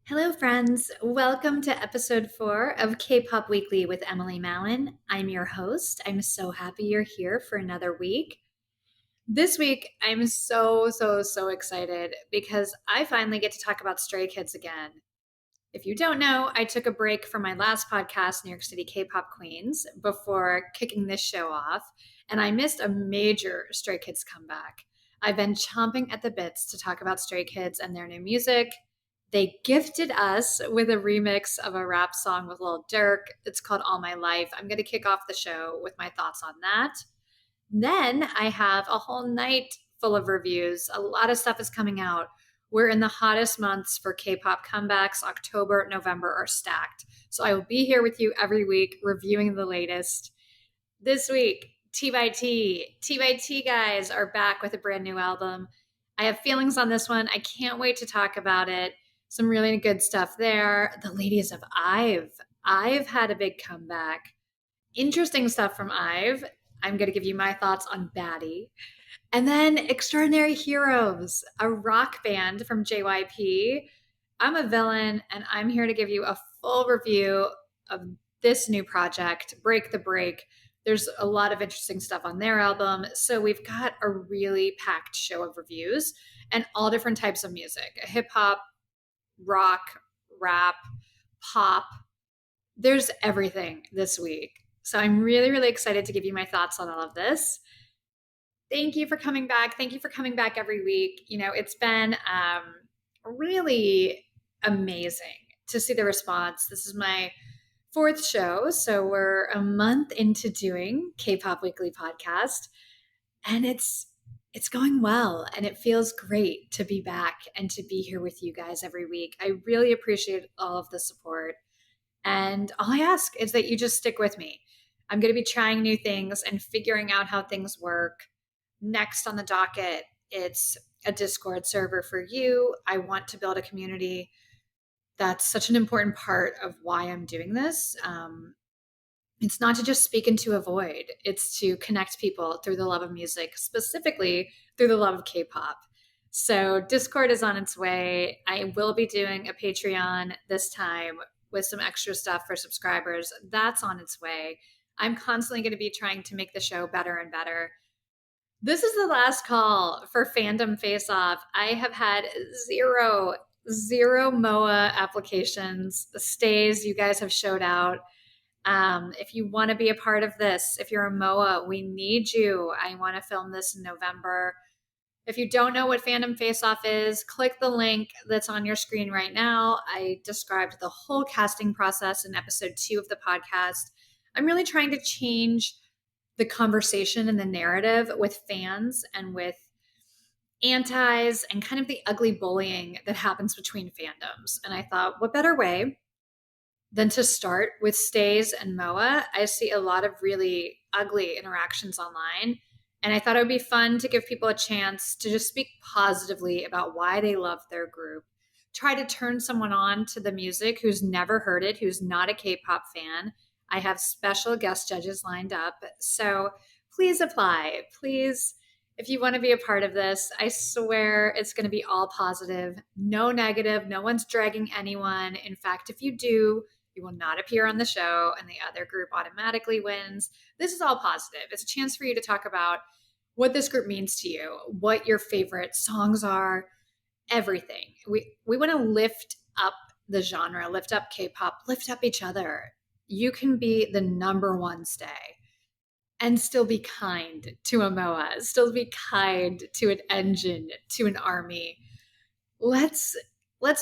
Hello, friends. Welcome to episode 4 of Kpop Weekly with Emily Mallon. I'm your host. I'm so happy you're here for another week. This week, I'm so excited because I finally get to talk about Stray Kids again. If you don't know, I took a break from my last podcast, New York City K-pop Queens, before kicking this show off, and I missed a major Stray Kids comeback. I've been chomping at the bits to talk about Stray Kids and their new music. They gifted us with a remix of a rap song with Lil Durk. It's called All My Life. I'm going to kick off the show with my thoughts on that. Then I have a whole night full of reviews. A lot of stuff is coming out. We're in the hottest months for K-pop comebacks. October, November are stacked. So I will be here with you every week reviewing the latest. This week, T by T. T by T guys are back with a brand new album. I have feelings on this one. I can't wait to talk about it. Some really good stuff there. The ladies of IVE. IVE had a big comeback. Interesting stuff from IVE. I'm going to give you my thoughts on Baddie. And then Xdinary Heroes, a rock band from JYP. I'm a villain, and I'm here to give you a full review of this new project, Break the Break. There's a lot of interesting stuff on their album. So we've got a really packed show of reviews and all different types of music, hip hop, rock, rap, pop. There's everything this week. So I'm really excited to give you my thoughts on all of this. Thank you for coming back. Thank you for coming back every week. You know, it's been really amazing to see the response. This is my fourth show. So we're a month into doing K-Pop Weekly podcast. And it's going well, and it feels great to be back and to be here with you guys every week. I really appreciate all of the support. And all I ask is that you just stick with me. I'm going to be trying new things and figuring out how things work. Next on the docket, it's a Discord server for you. I want to build a community. That's such an important part of why I'm doing this. It's not to just speak into a void. It's to connect people through the love of music, specifically through the love of K-pop. So Discord is on its way. I will be doing a Patreon this time with some extra stuff for subscribers. That's on its way. I'm constantly going to be trying to make the show better and better. This is the last call for Fandom Face-off. I have had zero MOA applications. The stays you guys have showed out. If you want to be a part of this, if you're a MOA, we need you. I want to film this in November. If you don't know what Fandom Face-off is, click the link that's on your screen right now. I described the whole casting process in episode 2 of the podcast. I'm really trying to change the conversation and the narrative with fans and with antis and kind of the ugly bullying that happens between fandoms. And I thought, what better way than to start with stays and MOA? I see a lot of really ugly interactions online. And I thought it would be fun to give people a chance to just speak positively about why they love their group. Try to turn someone on to the music who's never heard it, who's not a K-pop fan. I have special guest judges lined up. So please apply. Please, if you want to be a part of this, I swear it's going to be all positive, no negative. No one's dragging anyone. In fact, if you do, you will not appear on the show and the other group automatically wins. This is all positive. It's a chance for you to talk about what this group means to you, what your favorite songs are, everything. We want to lift up the genre, lift up K-pop, lift up each other. You can be the number one stay and still be kind to a MOA, still be kind to an engine, to an army. Let's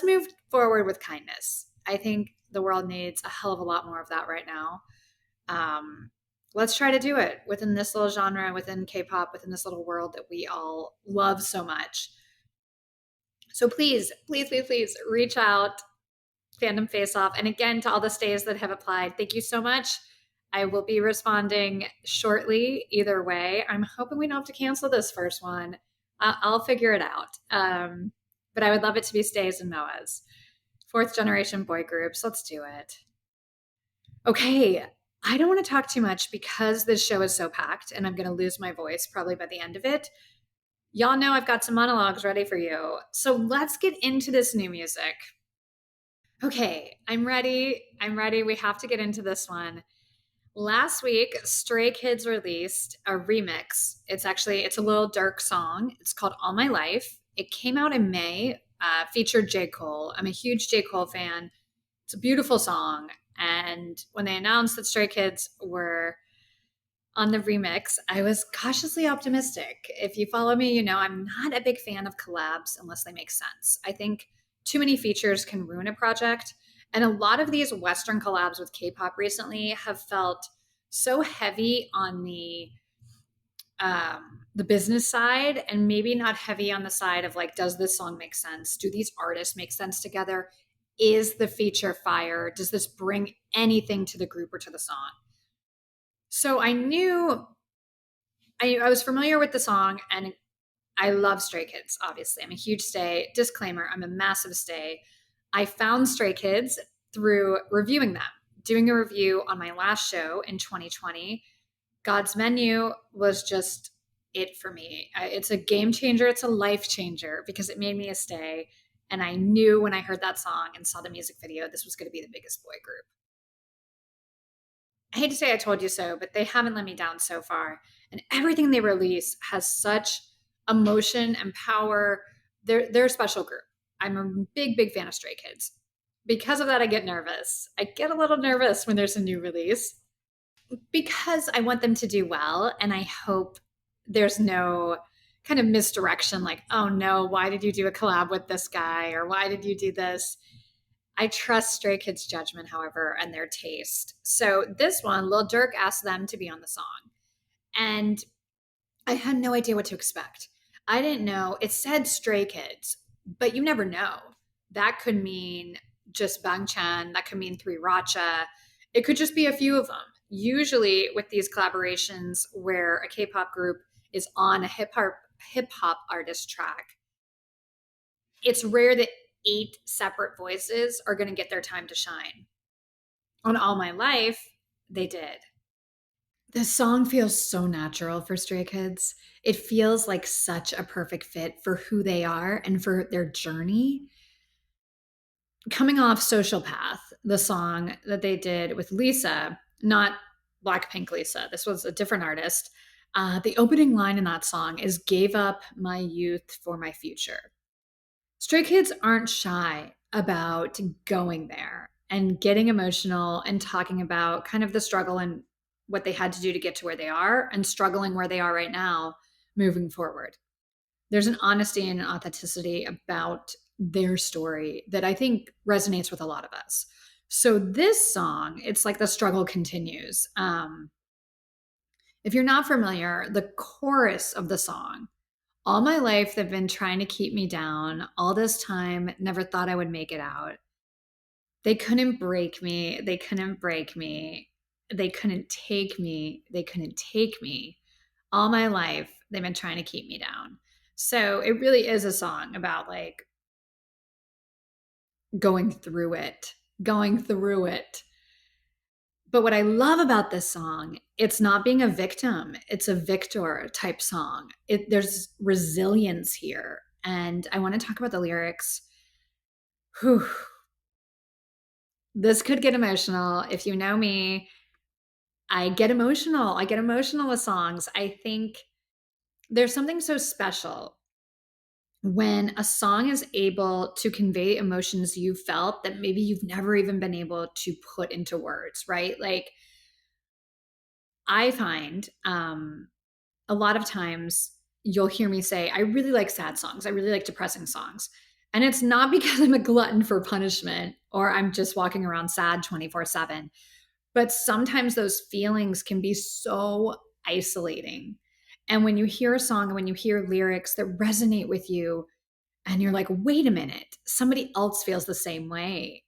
move forward with kindness. I think the world needs a hell of a lot more of that right now. Let's try to do it within this little genre, within K-pop, within this little world that we all love so much. So please reach out, Fandom Face-off. And again, to all the stays that have applied, thank you so much. I will be responding shortly either way. I'm hoping we don't have to cancel this first one. I'll figure it out. But I would love it to be stays and MOAs. Fourth generation boy groups. Let's do it. Okay. I don't want to talk too much because this show is so packed and I'm going to lose my voice probably by the end of it. Y'all know I've got some monologues ready for you. So let's get into this new music. Okay, I'm ready. I'm ready. We have to get into this one. Last week, Stray Kids released a remix. It's a Lil Durk song. It's called All My Life. It came out in May, featured J. Cole. I'm a huge J. Cole fan. It's a beautiful song. And when they announced that Stray Kids were on the remix, I was cautiously optimistic. If you follow me, you know I'm not a big fan of collabs unless they make sense. I think too many features can ruin a project. And a lot of these Western collabs with K-pop recently have felt so heavy on the business side and maybe not heavy on the side of like, does this song make sense? Do these artists make sense together? Is the feature fire? Does this bring anything to the group or to the song? So I knew I was familiar with the song and I love Stray Kids, obviously. I'm a huge Stay. Disclaimer, I'm a massive Stay. I found Stray Kids through reviewing them, doing a review on my last show in 2020. God's Menu was just it for me. It's a game changer. It's a life changer because it made me a Stay. And I knew when I heard that song and saw the music video, this was going to be the biggest boy group. I hate to say I told you so, but they haven't let me down so far. And everything they release has such emotion and power. They're a special group. I'm a big, big fan of Stray Kids. Because of that, I get nervous. I get a little nervous when there's a new release because I want them to do well. And I hope there's no kind of misdirection like, oh no, why did you do a collab with this guy? Or why did you do this? I trust Stray Kids' judgment, however, and their taste. So this one, Lil Durk asked them to be on the song. And I had no idea what to expect. I didn't know. It said Stray Kids, but you never know. That could mean just Bangchan. That could mean Three Racha. It could just be a few of them. Usually with these collaborations where a K-pop group is on a hip-hop artist track, it's rare that 8 separate voices are going to get their time to shine. On All My Life, they did. The song feels so natural for Stray Kids. It feels like such a perfect fit for who they are and for their journey. Coming off Social Path, the song that they did with Lisa, not Blackpink Lisa, this was a different artist. The opening line in that song is "Gave up my youth for my future." Stray Kids aren't shy about going there and getting emotional and talking about kind of the struggle and what they had to do to get to where they are and struggling where they are right now moving forward. There's an honesty and an authenticity about their story that I think resonates with a lot of us. So this song, it's like the struggle continues. If you're not familiar, the chorus of the song, all my life, they've been trying to keep me down. All this time, never thought I would make it out. They couldn't break me. They couldn't break me. They couldn't take me. They couldn't take me. All my life, they've been trying to keep me down. So it really is a song about like going through it, going through it. But what I love about this song, it's not being a victim. It's a victor type song. There's resilience here. And I want to talk about the lyrics. Whew. This could get emotional. If you know me, I get emotional. I get emotional with songs. I think there's something so special when a song is able to convey emotions you felt that maybe you've never even been able to put into words, right? Like I find a lot of times you'll hear me say, I really like sad songs. I really like depressing songs. And it's not because I'm a glutton for punishment or I'm just walking around sad 24/7. But sometimes those feelings can be so isolating. And when you hear a song and when you hear lyrics that resonate with you, and you're like, wait a minute, somebody else feels the same way.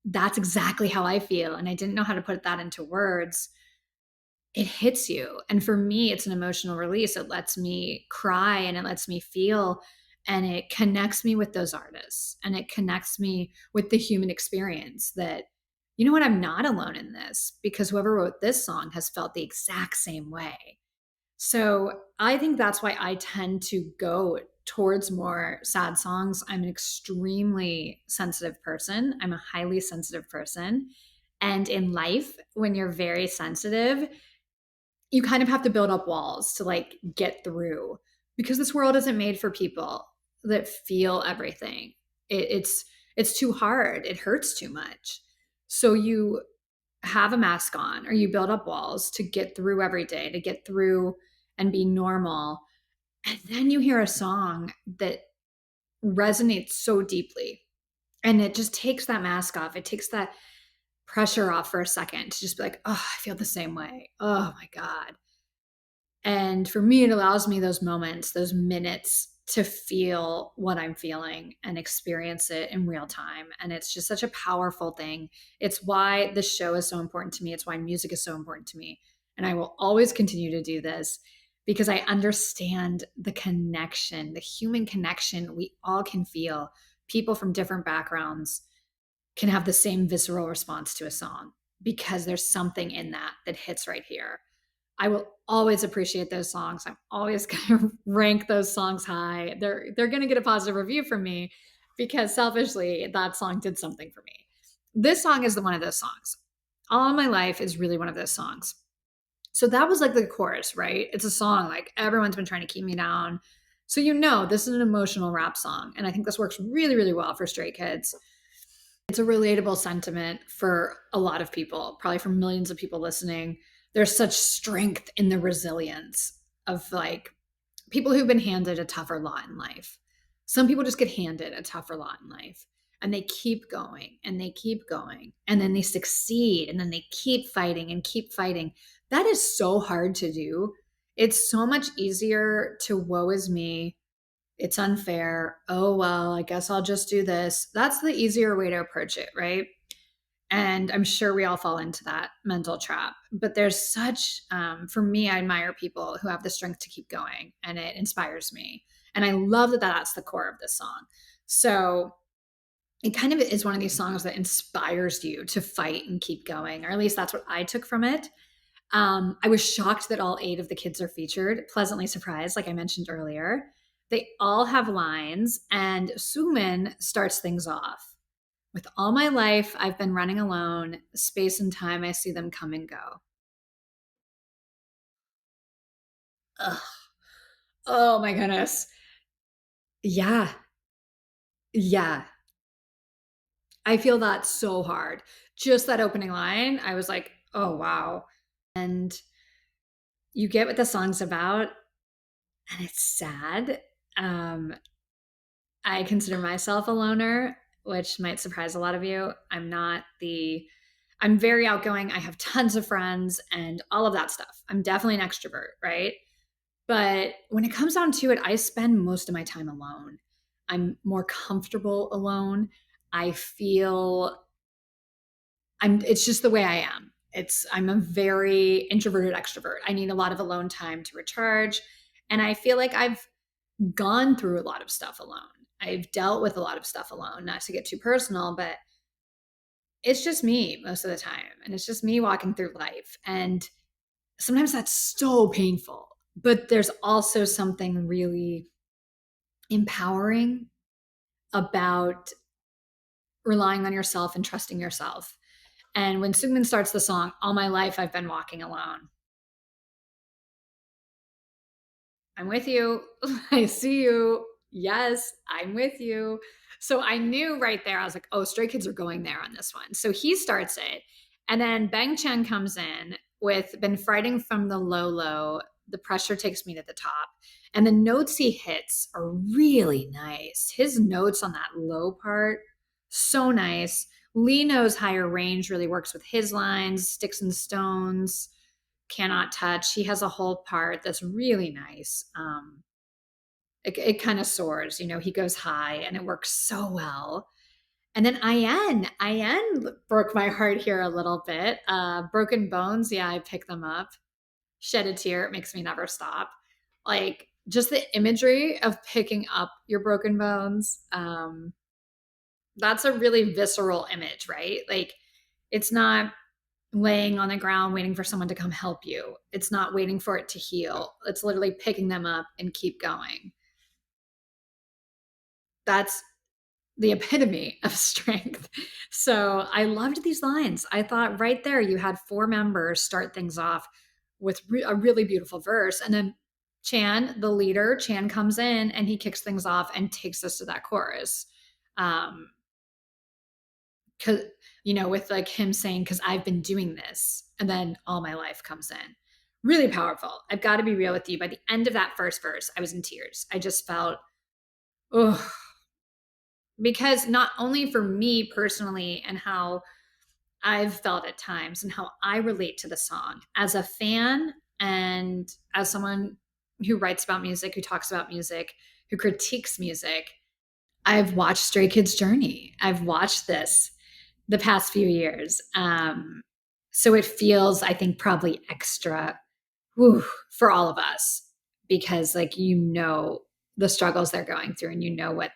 That's exactly how I feel. And I didn't know how to put that into words. It hits you. And for me, it's an emotional release. It lets me cry and it lets me feel and it connects me with those artists and it connects me with the human experience that, you know what, I'm not alone in this because whoever wrote this song has felt the exact same way. So I think that's why I tend to go towards more sad songs. I'm an extremely sensitive person. I'm a highly sensitive person. And in life, when you're very sensitive, you kind of have to build up walls to like get through, because this world isn't made for people that feel everything. It's too hard. It hurts too much. So you have a mask on or you build up walls to get through every day, to get through and be normal. And then you hear a song that resonates so deeply, and it just takes that mask off. It takes that pressure off for a second to just be like, oh, I feel the same way. Oh my God. And for me, it allows me those moments, those minutes to feel what I'm feeling and experience it in real time. And it's just such a powerful thing. It's why this show is so important to me. It's why music is so important to me. And I will always continue to do this because I understand the connection, the human connection we all can feel. People from different backgrounds can have the same visceral response to a song because there's something in that that hits right here. I will always appreciate those songs. I'm always going to rank those songs high. They're going to get a positive review from me because selfishly that song did something for me. This song is the one of those songs. All My Life is really one of those songs. So that was like the chorus, right? It's a song like everyone's been trying to keep me down. So this is an emotional rap song, and I think this works really really well for straight kids. It's a relatable sentiment for a lot of people, probably for millions of people listening. There's such strength in the resilience of like people who've been handed a tougher lot in life. Some people just get handed a tougher lot in life and they keep going and they keep going and then they succeed and then they keep fighting and keep fighting. That is so hard to do. It's so much easier to woe is me. It's unfair. Oh, well, I guess I'll just do this. That's the easier way to approach it, right? And I'm sure we all fall into that mental trap. But there's such, for me, I admire people who have the strength to keep going, and it inspires me. And I love that that's the core of this song. So it kind of is one of these songs that inspires you to fight and keep going, or at least that's what I took from it. I was shocked that all 8 of the kids are featured, pleasantly surprised, like I mentioned earlier. They all have lines, and Seungmin starts things off. With all my life, I've been running alone. Space and time, I see them come and go. Ugh. Oh my goodness. Yeah. Yeah. I feel that so hard. Just that opening line, I was like, oh wow. And you get what the song's about, and it's sad. Um, I consider myself a loner, which might surprise a lot of you. I'm very outgoing. I have tons of friends and all of that stuff. I'm definitely an extrovert, right? But when it comes down to it, I spend most of my time alone. I'm more comfortable alone. I feel it's just the way I am. I'm a very introverted extrovert. I need a lot of alone time to recharge. And I feel like I've gone through a lot of stuff alone. I've dealt with a lot of stuff alone, not to get too personal, but it's just me most of the time. And it's just me walking through life. And sometimes that's so painful. But there's also something really empowering about relying on yourself and trusting yourself. And when Seungmin starts the song, All My Life I've Been Walking Alone, I'm with you. I see you. Yes, I'm with you. So I knew right there, I was like, oh, Stray Kids are going there on this one. So he starts it. And then Bang Chen comes in with Been Fighting from the Low Low. The pressure takes me to the top. And the notes he hits are really nice. His notes on that low part, so nice. Lee knows higher range really works with his lines, Sticks and Stones, Cannot Touch. He has a whole part that's really nice. It kind of soars, he goes high and it works so well. And then IN broke my heart here a little bit. Broken Bones, yeah, I pick them up. Shed a Tear, it makes me never stop. Like just the imagery of picking up your broken bones. That's a really visceral image, right? Like it's not laying on the ground waiting for someone to come help you. It's not waiting for it to heal. It's literally picking them up and keep going. That's the epitome of strength. So I loved these lines. I thought right there you had four members start things off with a really beautiful verse. And then the leader, Chan comes in and he kicks things off and takes us to that chorus. Um, cause with like him saying, cause I've been doing this, and then all my life comes in. Really powerful. I've got to be real with you. By the end of that first verse, I was in tears. I just felt, oh, because not only for me personally and how I've felt at times and how I relate to the song as a fan and as someone who writes about music, who talks about music, who critiques music, I've watched Stray Kids' journey. I've watched this the past few years. So it feels, I think, probably extra for all of us because, like, the struggles they're going through and what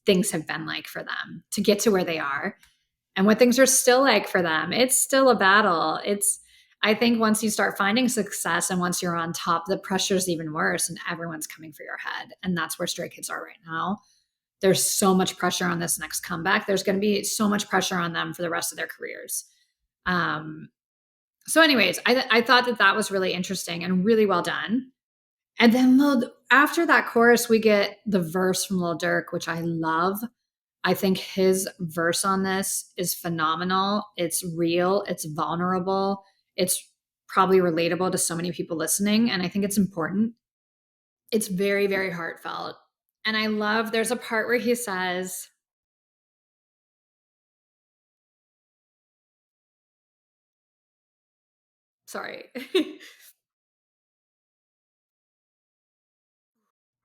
things have been like for them to get to where they are and what things are still like for them. It's still a battle. I think once you start finding success and once you're on top, the pressure's even worse and everyone's coming for your head. And that's where Stray Kids are right now. There's so much pressure on this next comeback. There's going to be so much pressure on them for the rest of their careers. So anyways, I thought that was really interesting and really well done. And then after that chorus, we get the verse from Lil Durk, which I love. I think his verse on this is phenomenal. It's real. It's vulnerable. It's probably relatable to so many people listening. And I think it's important. It's very, very heartfelt. And I love, there's a part where he says, sorry.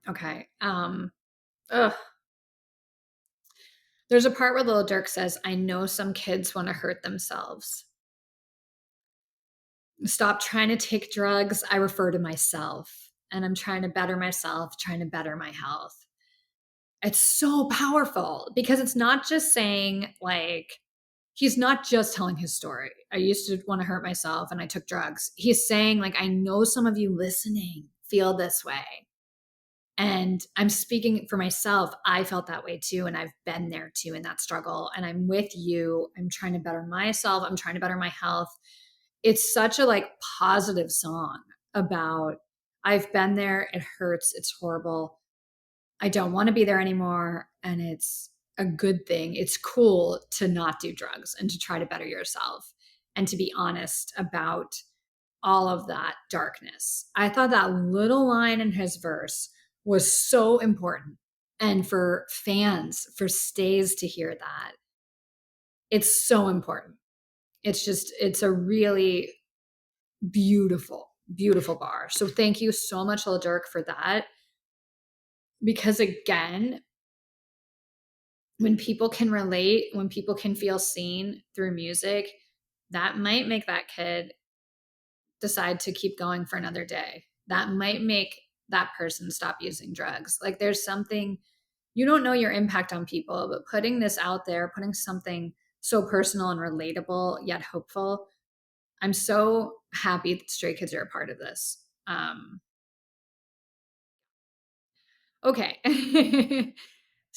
Okay. Ugh. There's a part where Lil Durk says, I know some kids want to hurt themselves. Stop trying to take drugs. I refer to myself and I'm trying to better myself, trying to better my health. It's so powerful because it's not just saying like, he's not just telling his story. I used to want to hurt myself and I took drugs. He's saying like, I know some of you listening feel this way. And I'm speaking for myself. I felt that way too. And I've been there too in that struggle. And I'm with you. I'm trying to better myself. I'm trying to better my health. It's such a like positive song about I've been there. It hurts. It's horrible. I don't want to be there anymore. And it's a good thing. It's cool to not do drugs and to try to better yourself and to be honest about all of that darkness. I thought that little line in his verse was so important. And for fans, for stays to hear that, it's so important. It's a really beautiful, beautiful bar. So thank you so much, Lil Durk, for that. Because again, when people can relate, when people can feel seen through music, that might make that kid decide to keep going for another day. That might make that person stop using drugs. Like there's something, you don't know your impact on people, but putting this out there, putting something so personal and relatable yet hopeful, I'm so happy that Stray Kids are a part of this. Okay.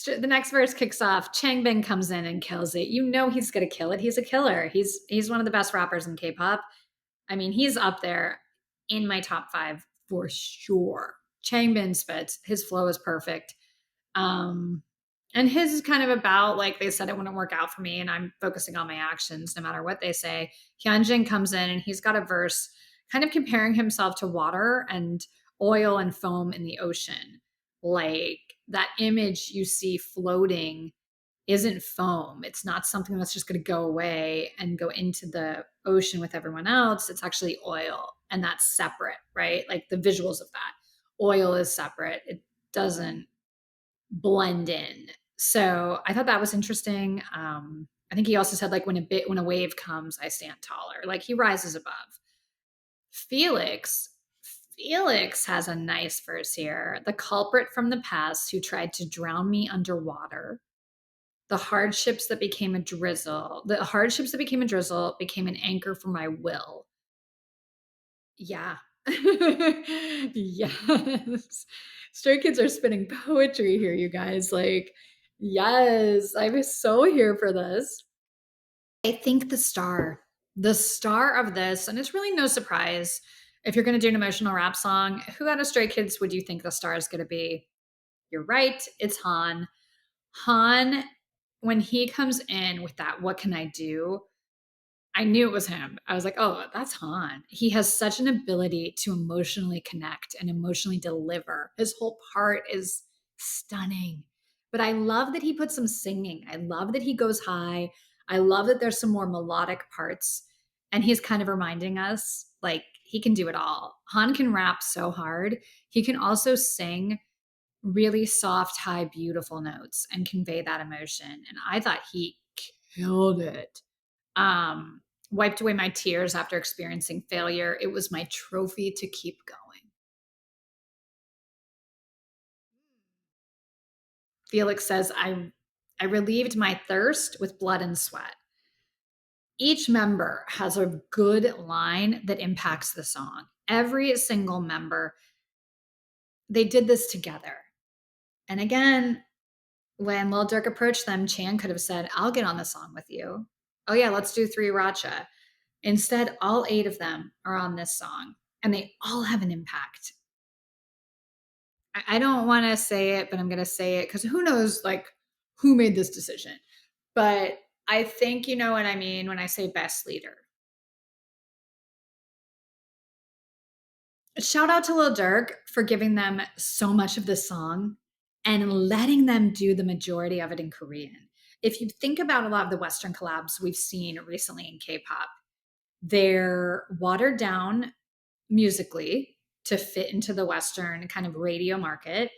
The next verse kicks off. Changbin comes in and kills it. You know he's gonna kill it. He's a killer. He's one of the best rappers in K-pop. I mean, he's up there in my top 5 for sure. Changbin spits. His flow is perfect. And his is kind of about like they said it wouldn't work out for me, and I'm focusing on my actions no matter what they say. Hyunjin comes in and he's got a verse kind of comparing himself to water and oil and foam in the ocean. Like that image you see floating isn't foam. It's not something that's just going to go away and go into the ocean with everyone else. It's actually oil, and that's separate, right? Like the visuals of that. Oil is separate. It doesn't blend in. So I thought that was interesting. I think he also said like when a wave comes, I stand taller. Like he rises above. Felix has a nice verse here. The culprit from the past who tried to drown me underwater. The hardships that became a drizzle. The hardships that became a drizzle became an anchor for my will. Yeah. Yes. Stray Kids are spitting poetry here, you guys. Like, yes, I was so here for this. I think the star of this, and it's really no surprise if you're going to do an emotional rap song, who out of Stray Kids would you think the star is going to be? You're right, it's Han. Han, when he comes in with that, what can I do? I knew it was him. I was like, oh, that's Han. He has such an ability to emotionally connect and emotionally deliver. His whole part is stunning. But I love that he puts some singing. I love that he goes high. I love that there's some more melodic parts. And he's kind of reminding us like he can do it all. Han can rap so hard. He can also sing really soft, high, beautiful notes and convey that emotion. And I thought he killed it. Um, Wiped away my tears after experiencing failure. It was my trophy to keep going. Felix says, I relieved my thirst with blood and sweat. Each member has a good line that impacts the song. Every single member, they did this together. And again, when Lil Durk approached them, Chan could have said, I'll get on the song with you. Oh, yeah, let's do 3 Racha. Instead, all 8 of them are on this song, and they all have an impact. I don't want to say it, but I'm going to say it because who knows, like, who made this decision. But I think you know what I mean when I say best leader. Shout out to Lil Durk for giving them so much of the song and letting them do the majority of it in Korean. If you think about a lot of the Western collabs we've seen recently in K-pop, they're watered down musically to fit into the Western kind of radio market.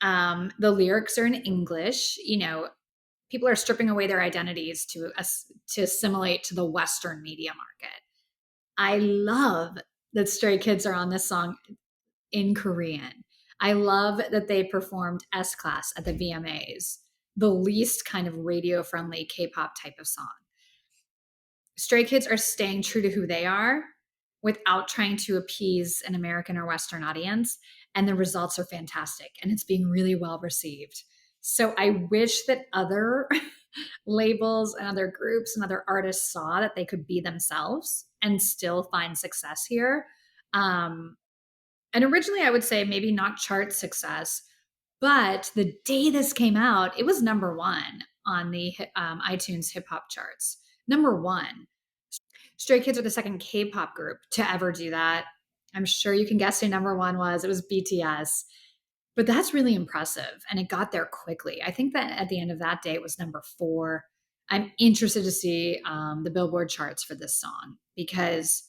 The lyrics are in English. You know, people are stripping away their identities to assimilate to the Western media market. I love that Stray Kids are on this song in Korean. I love that they performed S Class at the VMAs, the least kind of radio friendly K-pop type of song. Stray Kids are staying true to who they are without trying to appease an American or Western audience. And the results are fantastic and it's being really well received. So I wish that other labels and other groups and other artists saw that they could be themselves and still find success here. And originally, I would say maybe not chart success, but the day this came out, it was number one on the iTunes hip hop charts. Number one. Stray Kids are the second K-pop group to ever do that. I'm sure you can guess who number one was. It was BTS. But that's really impressive. And it got there quickly. I think that at the end of that day, it was number 4. I'm interested to see the Billboard charts for this song because,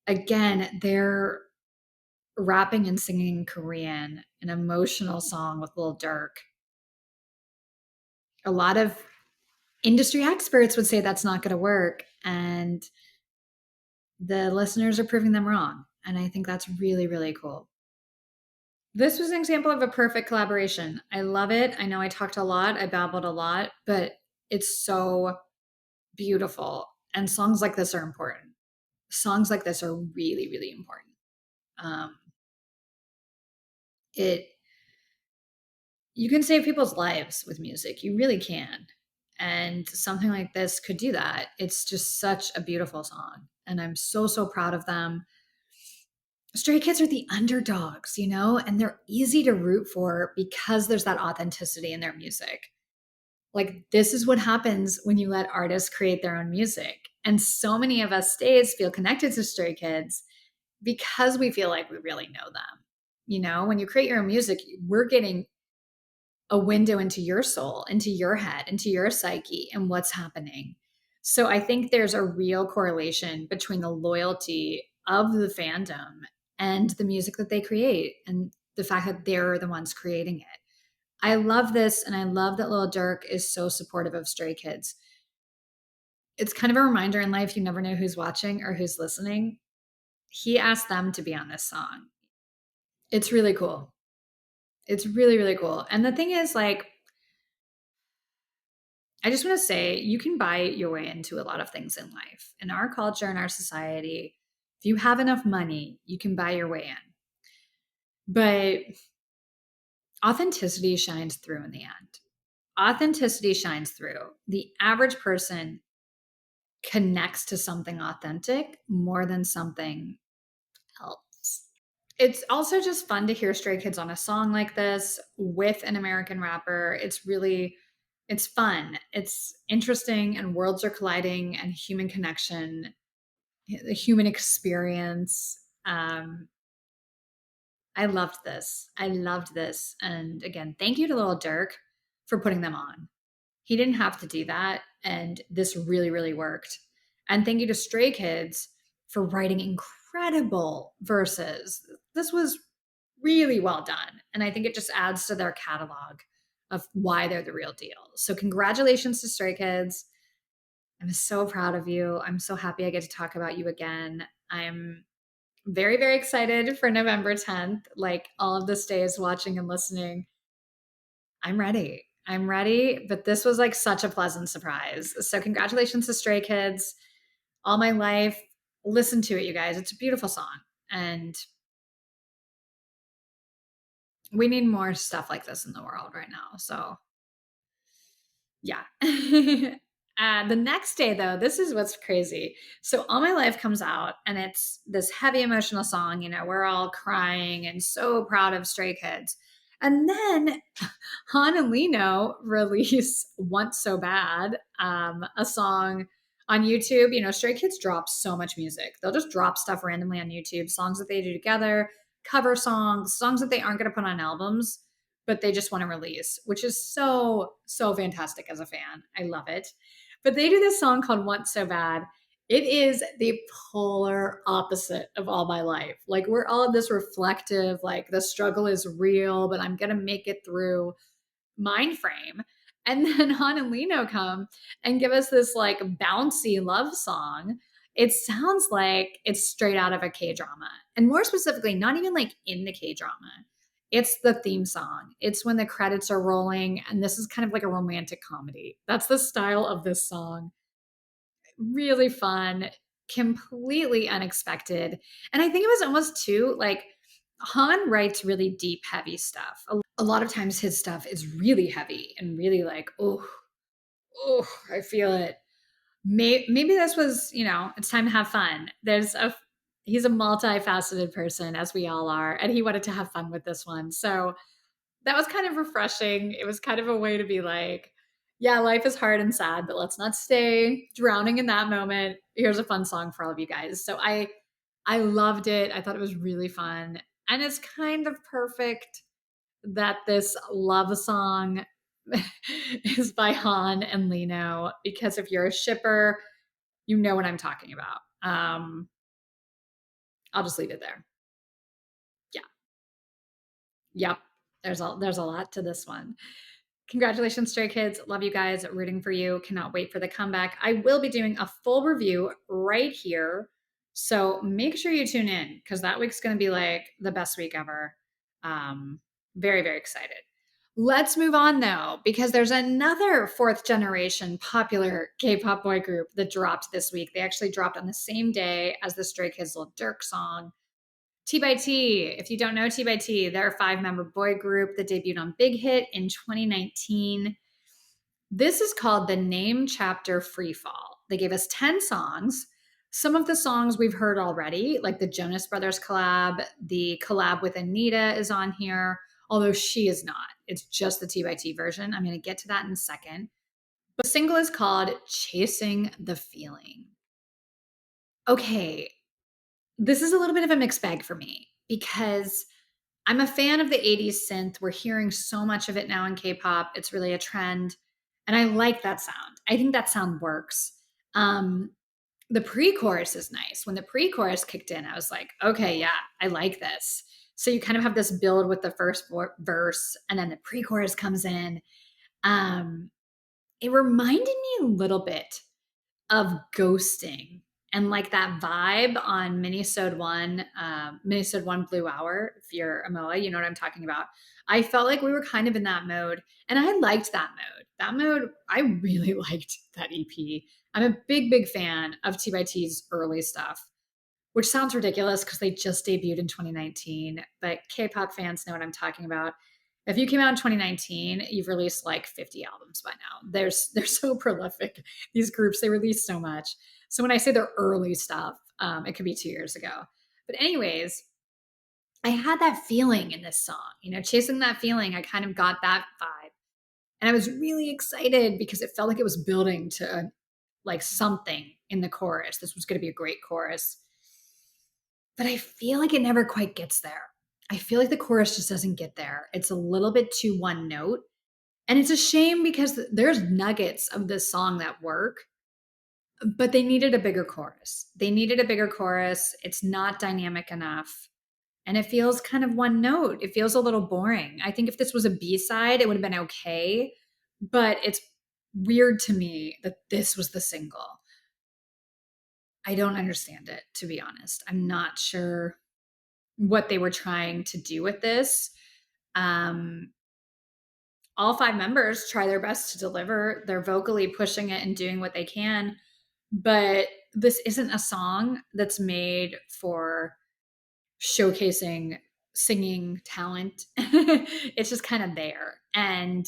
again, they're rapping and singing Korean, an emotional song with Lil Durk. A lot of industry experts would say that's not going to work. And the listeners are proving them wrong. And I think that's really, really cool. This was an example of a perfect collaboration. I love it. I know I talked a lot, I babbled a lot, but it's so beautiful. And songs like this are important. Songs like this are really, really important. It you can save people's lives with music. You really can. And something like this could do that. It's just such a beautiful song. And I'm so, so proud of them. Stray Kids are the underdogs, you know, and they're easy to root for because there's that authenticity in their music. Like, this is what happens when you let artists create their own music. And so many of us stays feel connected to Stray Kids because we feel like we really know them. You know, when you create your own music, we're getting a window into your soul, into your head, into your psyche, and what's happening. So I think there's a real correlation between the loyalty of the fandom and the music that they create and the fact that they're the ones creating it. I love this, and I love that Lil Durk is so supportive of Stray Kids. It's kind of a reminder in life you never know who's watching or who's listening. He asked them to be on this song. It's really cool. It's really, really cool. And the thing is, like, I just want to say you can buy your way into a lot of things in life. In our culture, in our society, if you have enough money, you can buy your way in. But authenticity shines through in the end. Authenticity shines through. The average person connects to something authentic more than something else. It's also just fun to hear Stray Kids on a song like this with an American rapper. It's fun. It's interesting, and worlds are colliding, and human connection, the human experience. I loved this. I loved this. And again, thank you to Lil Durk for putting them on. He didn't have to do that. And this really, really worked. And thank you to Stray Kids for writing incredible verses. This was really well done. And I think it just adds to their catalog of why they're the real deal. So, congratulations to Stray Kids. I'm so proud of you. I'm so happy I get to talk about you again. I'm very, very excited for November 10th. Like all of this days watching and listening. I'm ready. I'm ready. But this was like such a pleasant surprise. So, congratulations to Stray Kids. All My Life. Listen to it, you guys. It's a beautiful song. And we need more stuff like this in the world right now. So, yeah. The next day, though, this is what's crazy. So, All My Life comes out, and it's this heavy emotional song. You know, we're all crying and so proud of Stray Kids. And then Han and Lino release Want So Bad, a song on YouTube. You know, Stray Kids drop so much music. They'll just drop stuff randomly on YouTube, songs that they do together, cover songs, songs that they aren't going to put on albums, but they just want to release, which is so, so fantastic as a fan. I love it. But they do this song called Want So Bad. It is the polar opposite of All My Life. Like, we're all in this reflective, like, the struggle is real, but I'm going to make it through mind frame. And then Han and Lino come and give us this like bouncy love song. It sounds like it's straight out of a K drama. And more specifically, not even like in the K drama. It's the theme song. It's when the credits are rolling. And this is kind of like a romantic comedy. That's the style of this song. Really fun, completely unexpected. And I think it was almost too like Han writes really deep, heavy stuff. A lot of times his stuff is really heavy and really like, oh, I feel it. Maybe this was, you know, it's time to have fun. He's a multifaceted person, as we all are, and he wanted to have fun with this one. So that was kind of refreshing. It was kind of a way to be like, yeah, life is hard and sad, but let's not stay drowning in that moment. Here's a fun song for all of you guys. So I loved it. I thought it was really fun. And it's kind of perfect that this love song is by Han and Lino, because if you're a shipper, you know what I'm talking about. I'll just leave it there. Yeah. Yep. There's a lot to this one. Congratulations, Stray Kids. Love you guys. Rooting for you. Cannot wait for the comeback. I will be doing a full review right here. So make sure you tune in, because that week's going to be like the best week ever. Very, very excited. Let's move on though, because there's another fourth generation popular K-pop boy group that dropped this week. They actually dropped on the same day as the Stray Kids Lil Durk song. T by T. If you don't know T by T, they're a 5-member boy group that debuted on Big Hit in 2019. This is called the Name Chapter Freefall. They gave us 10 songs. Some of the songs we've heard already, like the Jonas Brothers collab. The collab with Anita is on here, although she is not. It's just the T by T version. I'm going to get to that in a second. But the single is called Chasing the Feeling. Okay, this is a little bit of a mixed bag for me, because I'm a fan of the 80s synth. We're hearing so much of it now in K-pop. It's really a trend. And I like that sound. I think that sound works. The pre-chorus is nice. When the pre-chorus kicked in, I was like, okay, yeah, I like this. So you kind of have this build with the first verse, and then the pre-chorus comes in. It reminded me a little bit of Ghosting, and like that vibe on Minisode 1, Minisode 1 Blue Hour. If you're a MOA, you know what I'm talking about. I felt like we were kind of in that mode, and I liked that mode. that mode, I really liked that EP. I'm a big fan of T by T's early stuff, which sounds ridiculous because they just debuted in 2019, but K-pop fans know what I'm talking about. If you came out in 2019, you've released like 50 albums by now. They're so prolific. These groups, they release so much. So when I say their early stuff, it could be 2 years ago. But anyways, I had that feeling in this song, chasing that feeling. I kind of got that vibe. And I was really excited because it felt like it was building to like something in the chorus. This was going to be a great chorus. But I feel like it never quite gets there. I feel like the chorus just doesn't get there. It's a little bit too one note. And it's a shame because there's nuggets of this song that work, but they needed a bigger chorus. It's not dynamic enough. And it feels kind of one note. It feels a little boring. I think if this was a B-side, it would have been okay. But it's weird to me that this was the single. I don't understand it, to be honest. I'm not sure what they were trying to do with this. All 5 members try their best to deliver. They're vocally pushing it and doing what they can. But this isn't a song that's made for showcasing singing talent. It's just kind of there. And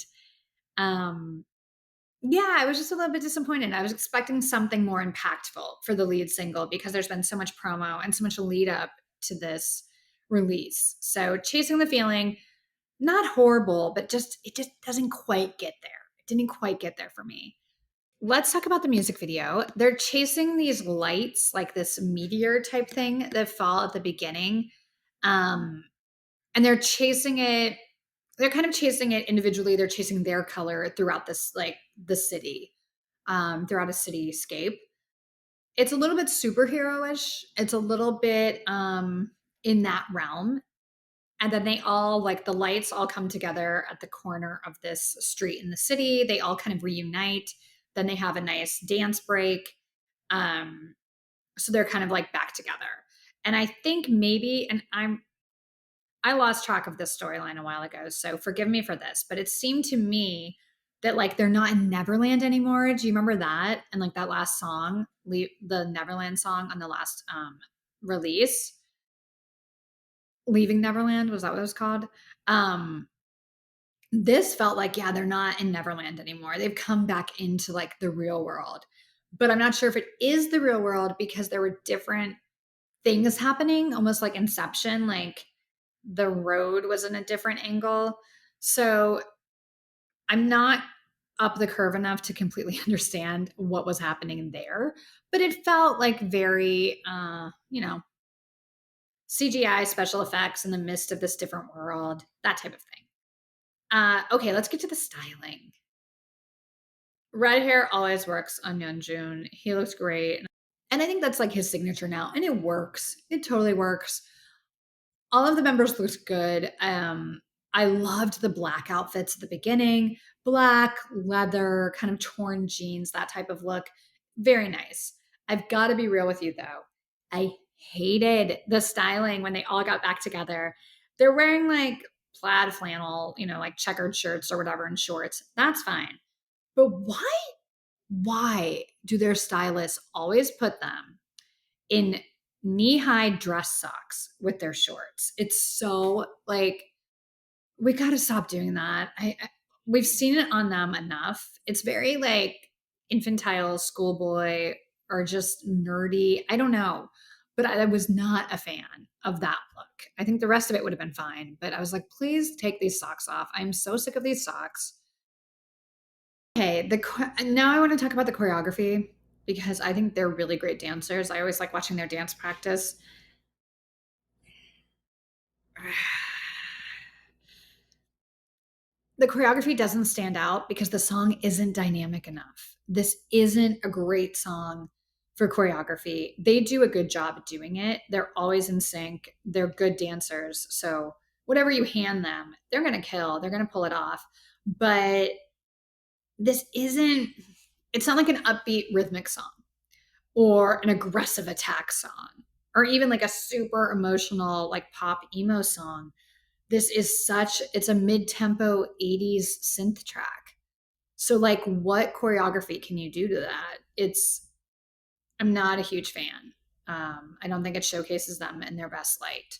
yeah, I was just a little bit disappointed. I was expecting something more impactful for the lead single because there's been so much promo and so much lead up to this release. So Chasing the Feeling, not horrible, but it just doesn't quite get there. It didn't quite get there for me. Let's talk about the music video. They're chasing these lights, like this meteor type thing that fall at the beginning. And they're chasing it. They're kind of chasing it individually. They're chasing their color throughout this, like the city, throughout a cityscape. It's a little bit superhero-ish. It's a little bit in that realm. And then they all, like the lights all come together at the corner of this street in the city. They all kind of reunite. Then they have a nice dance break. So they're kind of like back together. And I think maybe, and I lost track of this storyline a while ago, so forgive me for this, but it seemed to me that like they're not in Neverland anymore. Do you remember that? And like that last song, the Neverland song on the last release, Leaving Neverland, was that what it was called? This felt like, yeah, they're not in Neverland anymore. They've come back into like the real world. But I'm not sure if it is the real world because there were different things happening, almost like Inception, like the road was in a different angle. So I'm not up the curve enough to completely understand what was happening there, but it felt like very, CGI special effects in the midst of this different world, that type of thing. Okay, let's get to the styling. Red hair always works on Hyunjin. He looks great. And I think that's like his signature now. And it works. It totally works. All of the members looked good. I loved the black outfits at the beginning. Black, leather, kind of torn jeans, that type of look. Very nice. I've got to be real with you though. I hated the styling when they all got back together. They're wearing like plaid flannel, like checkered shirts or whatever and shorts. That's fine. But why do their stylists always put them in knee-high dress socks with their shorts? It's so like, we got to stop doing that. We've seen it on them enough. It's very like infantile, schoolboy, or just nerdy. I don't know. But I was not a fan of that look. I think the rest of it would have been fine. But I was like, please take these socks off. I'm so sick of these socks. Okay, now I want to talk about the choreography because I think they're really great dancers. I always like watching their dance practice. The choreography doesn't stand out because the song isn't dynamic enough. This isn't a great song for choreography. They do a good job at doing it. They're always in sync. They're good dancers. So whatever you hand them, they're going to kill. They're going to pull it off. But it's not like an upbeat rhythmic song or an aggressive attack song or even like a super emotional like pop emo song. It's a mid-tempo 80s synth track. So like what choreography can you do to that? I'm not a huge fan. I don't think it showcases them in their best light.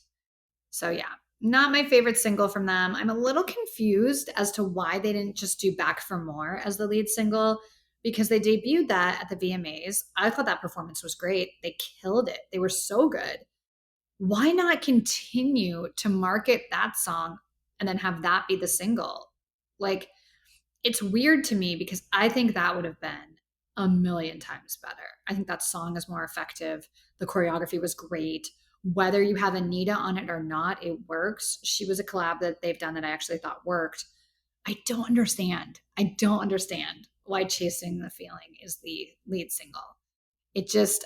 So yeah, not my favorite single from them. I'm a little confused as to why they didn't just do Back for More as the lead single, because they debuted that at the VMAs. I thought that performance was great. They killed it. They were so good. Why not continue to market that song and then have that be the single? Like, it's weird to me because I think that would have been a million times better. I think that song is more effective. The choreography was great. Whether you have Anita on it or not, it works. She was a collab that they've done that I actually thought worked. I don't understand. I don't understand why Chasing the Feeling is the lead single. It just,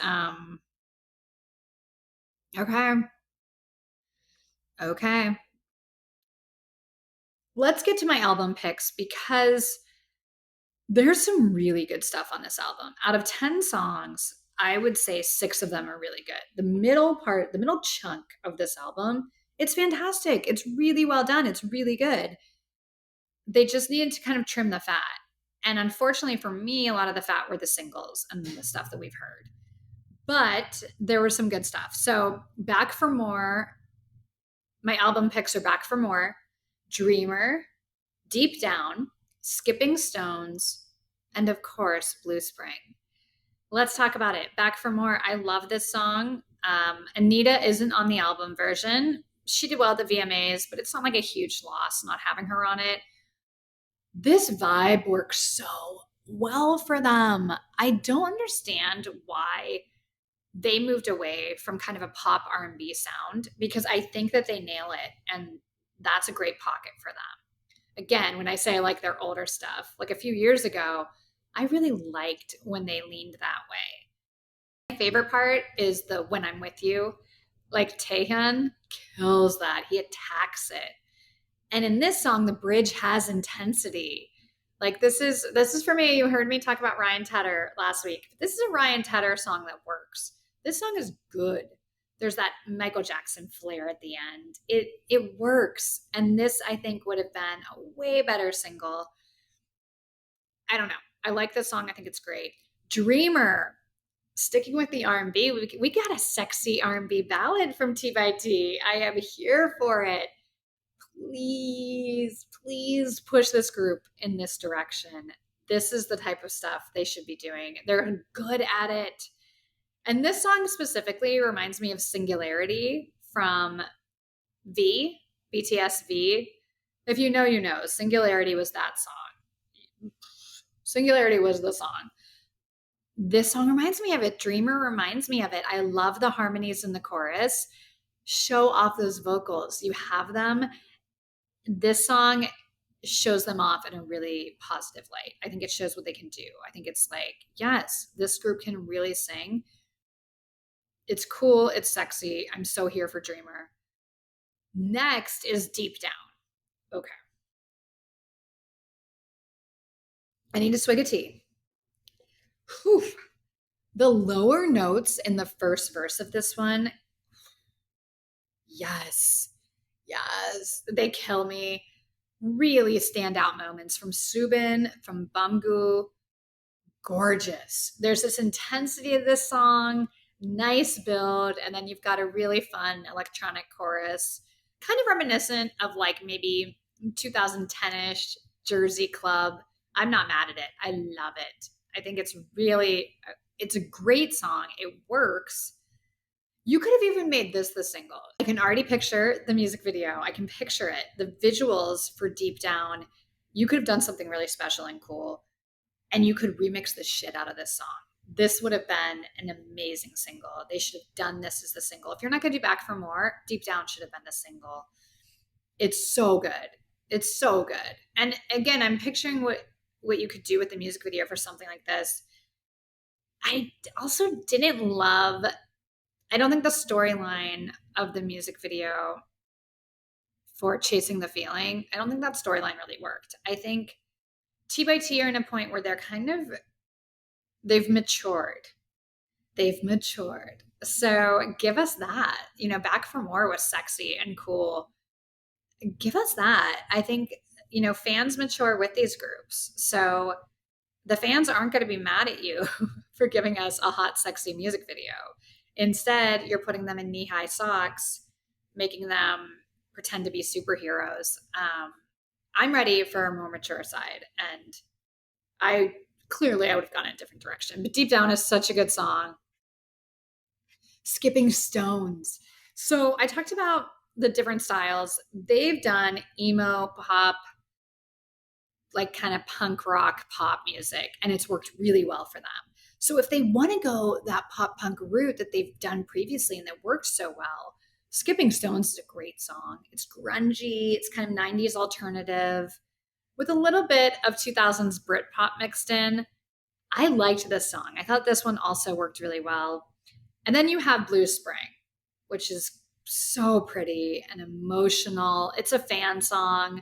okay. Okay. Let's get to my album picks because there's some really good stuff on this album. Out of 10 songs, I would say 6 of them are really good. The middle part, the middle chunk of this album, it's fantastic. It's really well done. It's really good. They just needed to kind of trim the fat. And unfortunately for me, a lot of the fat were the singles and the stuff that we've heard. But there was some good stuff. So, Back for More, my album picks are Back for More, Dreamer, Deep Down, Skipping Stones, and of course, Blue Spring. Let's talk about it. Back for More. I love this song. Anita isn't on the album version. She did well at the VMAs, but it's not like a huge loss not having her on it. This vibe works so well for them. I don't understand why they moved away from kind of a pop R&B sound because I think that they nail it and that's a great pocket for them. Again, when I say I like their older stuff, like a few years ago, I really liked when they leaned that way. My favorite part is the When I'm With You. Like Taehyun kills that. He attacks it. And in this song, the bridge has intensity. Like this is for me. You heard me talk about Ryan Tedder last week. This is a Ryan Tedder song that works. This song is good. There's that Michael Jackson flair at the end. It works. And this, I think, would have been a way better single. I don't know. I like this song. I think it's great. Dreamer, sticking with the R&B, we got a sexy R&B ballad from T by T. I am here for it. Please, please push this group in this direction. This is the type of stuff they should be doing. They're good at it. And this song specifically reminds me of Singularity from BTS V. If you know, you know. Singularity was that song. Singularity was the song. This song reminds me of it. Dreamer reminds me of it. I love the harmonies in the chorus. Show off those vocals. You have them. This song shows them off in a really positive light. I think it shows what they can do. I think it's like, yes, this group can really sing. It's cool. It's sexy. I'm so here for Dreamer. Next is Deep Down. Okay. I need a swig of tea. Whew. The lower notes in the first verse of this one, yes, they kill me. Really standout moments from Subin, from Bumgu. Gorgeous. There's this intensity of this song, nice build, and then you've got a really fun electronic chorus, kind of reminiscent of like maybe 2010-ish Jersey Club. I'm not mad at it. I love it. I think it's a great song. It works. You could have even made this the single. I can already picture the music video. I can picture it. The visuals for Deep Down. You could have done something really special and cool, and you could remix the shit out of this song. This would have been an amazing single. They should have done this as the single. If you're not going to do Back for More, Deep Down should have been the single. It's so good. It's so good. And again, I'm picturing what you could do with the music video for something like this. I also didn't love, I don't think the storyline of the music video for Chasing the Feeling, I don't think that storyline really worked. I think T by T are in a point where they're kind of, they've matured. So give us that. Back for More was sexy and cool. Give us that. I think, fans mature with these groups. So the fans aren't going to be mad at you for giving us a hot, sexy music video. Instead, you're putting them in knee-high socks, making them pretend to be superheroes. I'm ready for a more mature side, and I would have gone in a different direction. But Deep Down is such a good song. Skipping Stones. So I talked about the different styles. They've done emo, pop, like kind of punk rock pop music, and it's worked really well for them. So if they want to go that pop punk route that they've done previously and that worked so well, Skipping Stones is a great song. It's grungy, it's kind of 90s alternative with a little bit of 2000s Britpop mixed in. I liked this song. I thought this one also worked really well. And then you have Blue Spring, which is so pretty and emotional. It's a fan song.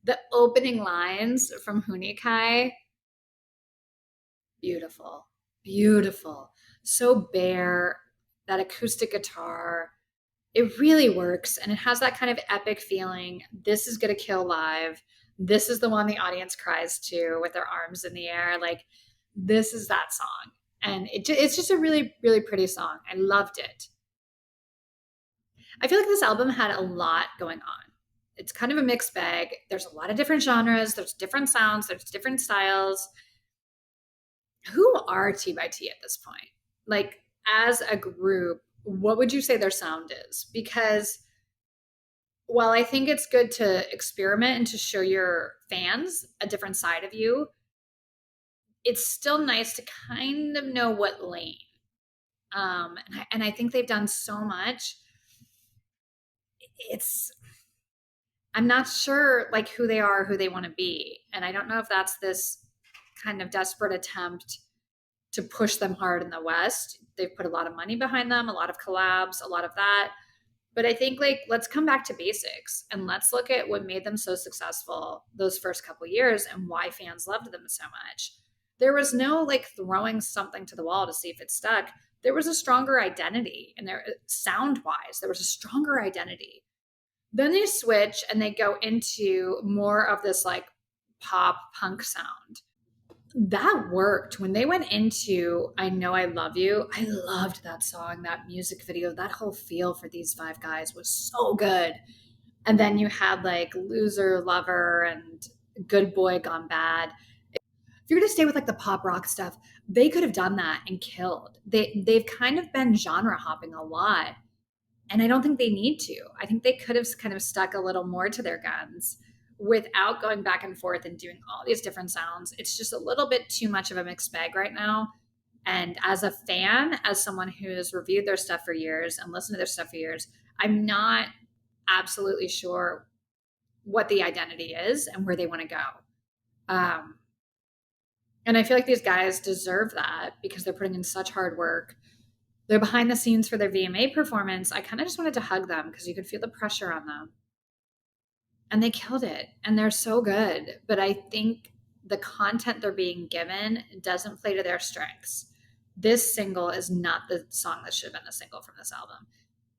The opening lines from Hunikai, beautiful, beautiful. So bare, that acoustic guitar, it really works. And it has that kind of epic feeling. This is going to kill live. This is the one the audience cries to with their arms in the air. Like, this is that song. And it's just a really, really pretty song. I loved it. I feel like this album had a lot going on. It's kind of a mixed bag. There's a lot of different genres. There's different sounds. There's different styles. Who are T by T at this point? Like, as a group, what would you say their sound is? Because while I think it's good to experiment and to show your fans a different side of you, it's still nice to kind of know what lane. And I think they've done so much. I'm not sure like who they are, who they want to be. And I don't know if that's this kind of desperate attempt to push them hard in the West. They've put a lot of money behind them, a lot of collabs, a lot of that. But I think like, let's come back to basics and let's look at what made them so successful those first couple years and why fans loved them so much. There was no like throwing something to the wall to see if it stuck. There was a stronger identity, and there sound wise, there was a stronger identity. Then they switch and they go into more of this like pop punk sound. That worked. When they went into I Know I Love You, I loved that song, that music video, that whole feel for these five guys was so good. And then you had like Loser, Lover, and Good Boy Gone Bad. If you're going to stay with like the pop rock stuff, they could have done that and killed. They've kind of been genre hopping a lot. And I don't think they need to. I think they could have kind of stuck a little more to their guns without going back and forth and doing all these different sounds. It's just a little bit too much of a mixed bag right now. And as a fan, as someone who's reviewed their stuff for years and listened to their stuff for years, I'm not absolutely sure what the identity is and where they want to go. And I feel like these guys deserve that because they're putting in such hard work. They're behind the scenes for their VMA performance. I kind of just wanted to hug them because you could feel the pressure on them. And they killed it. And they're so good. But I think the content they're being given doesn't play to their strengths. This single is not the song that should have been the single from this album.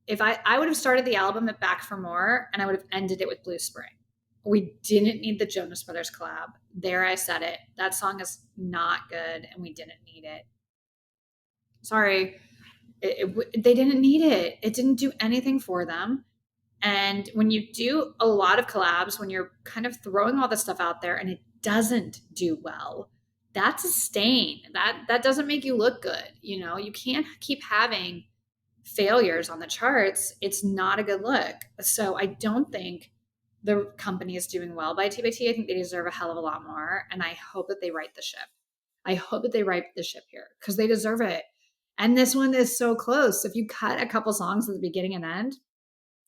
If I would have started the album at Back for More and I would have ended it with Blue Spring. We didn't need the Jonas Brothers collab. There, I said it. That song is not good and we didn't need it. Sorry. They didn't need it. It didn't do anything for them. And when you do a lot of collabs, when you're kind of throwing all this stuff out there and it doesn't do well, that's a stain. That doesn't make you look good. You know, you can't keep having failures on the charts. It's not a good look. So I don't think the company is doing well by T. I think they deserve a hell of a lot more. And I hope that they right the ship. I hope that they right the ship here because they deserve it. And this one is so close. If you cut a couple songs at the beginning and end,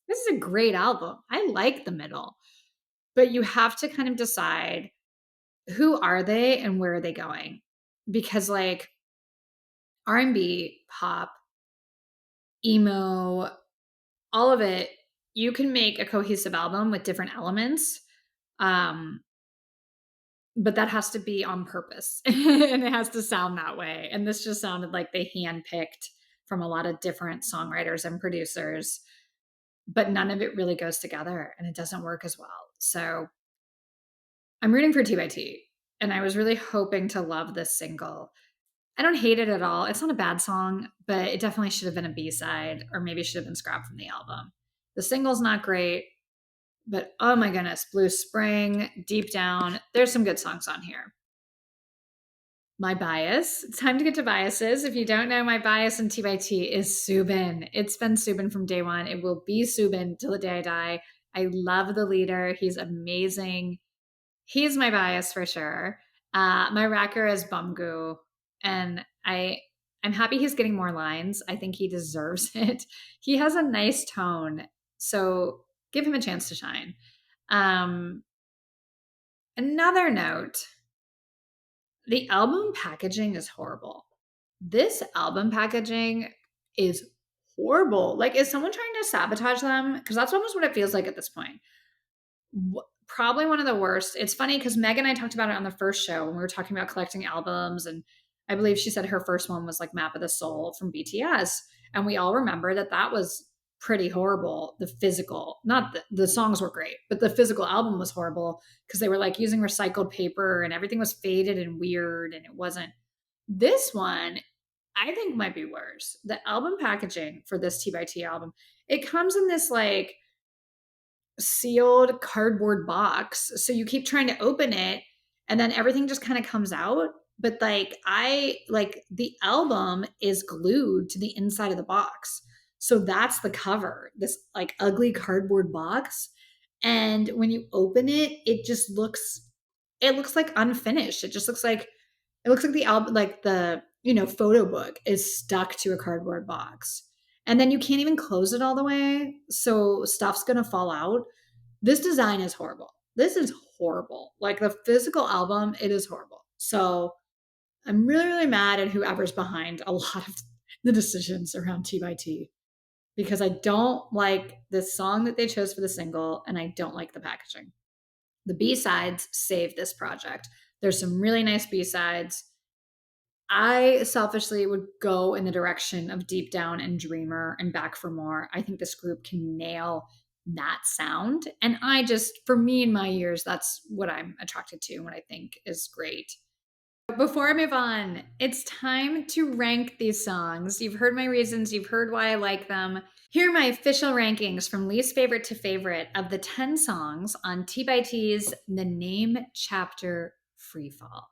this is a great album. I like the middle. But you have to kind of decide who are they and where are they going? Because like R&B, pop, emo, all of it, you can make a cohesive album with different elements. But that has to be on purpose and it has to sound that way. And this just sounded like they handpicked from a lot of different songwriters and producers, but none of it really goes together and it doesn't work as well. So I'm rooting for T by T. And I was really hoping to love this single. I don't hate it at all. It's not a bad song, but it definitely should have been a B-side, or maybe should have been scrapped from the album. The single's not great, but oh my goodness, Blue Spring, Deep Down, there's some good songs on here. My bias. It's time to get to biases. If you don't know, my bias in T by T is Soobin. It's been Soobin from day one. It will be Soobin till the day I die. I love the leader. He's amazing. He's my bias for sure. My racker is Bumgoo, and I'm happy he's getting more lines. I think he deserves it. He has a nice tone, so give him a chance to shine. Um, Another note, the album packaging is horrible. This album packaging is horrible. Like, is someone trying to sabotage them? Because that's almost what it feels like at this point. Probably one of the worst. It's funny because Meg and I talked about it on the first show when we were talking about collecting albums. And I believe she said her first one was like Map of the Soul from BTS. And we all remember that that was pretty horrible. The physical, not the songs were great, but the physical album was horrible because they were like using recycled paper and everything was faded and weird. And it wasn't. This one, I think might be worse. The album packaging for this T by T album, it comes in this like sealed cardboard box. So you keep trying to open it and then everything just kind of comes out. But like the album is glued to the inside of the box. So that's the cover, this like ugly cardboard box. And when you open it, it looks like unfinished. It looks like the album, like the, photo book is stuck to a cardboard box. And then you can't even close it all the way. So stuff's going to fall out. This design is horrible. This is horrible. Like the physical album, it is horrible. So I'm really, really mad at whoever's behind a lot of the decisions around T by T because I don't like the song that they chose for the single and I don't like the packaging. The B-sides save this project. There's some really nice B-sides. I selfishly would go in the direction of Deep Down and Dreamer and Back for More. I think this group can nail that sound. And for me in my years, that's what I'm attracted to and what I think is great. Before I move on, it's time to rank these songs. You've heard my reasons, you've heard why I like them. Here are my official rankings from least favorite to favorite of the 10 songs on T by T's The Name Chapter Freefall.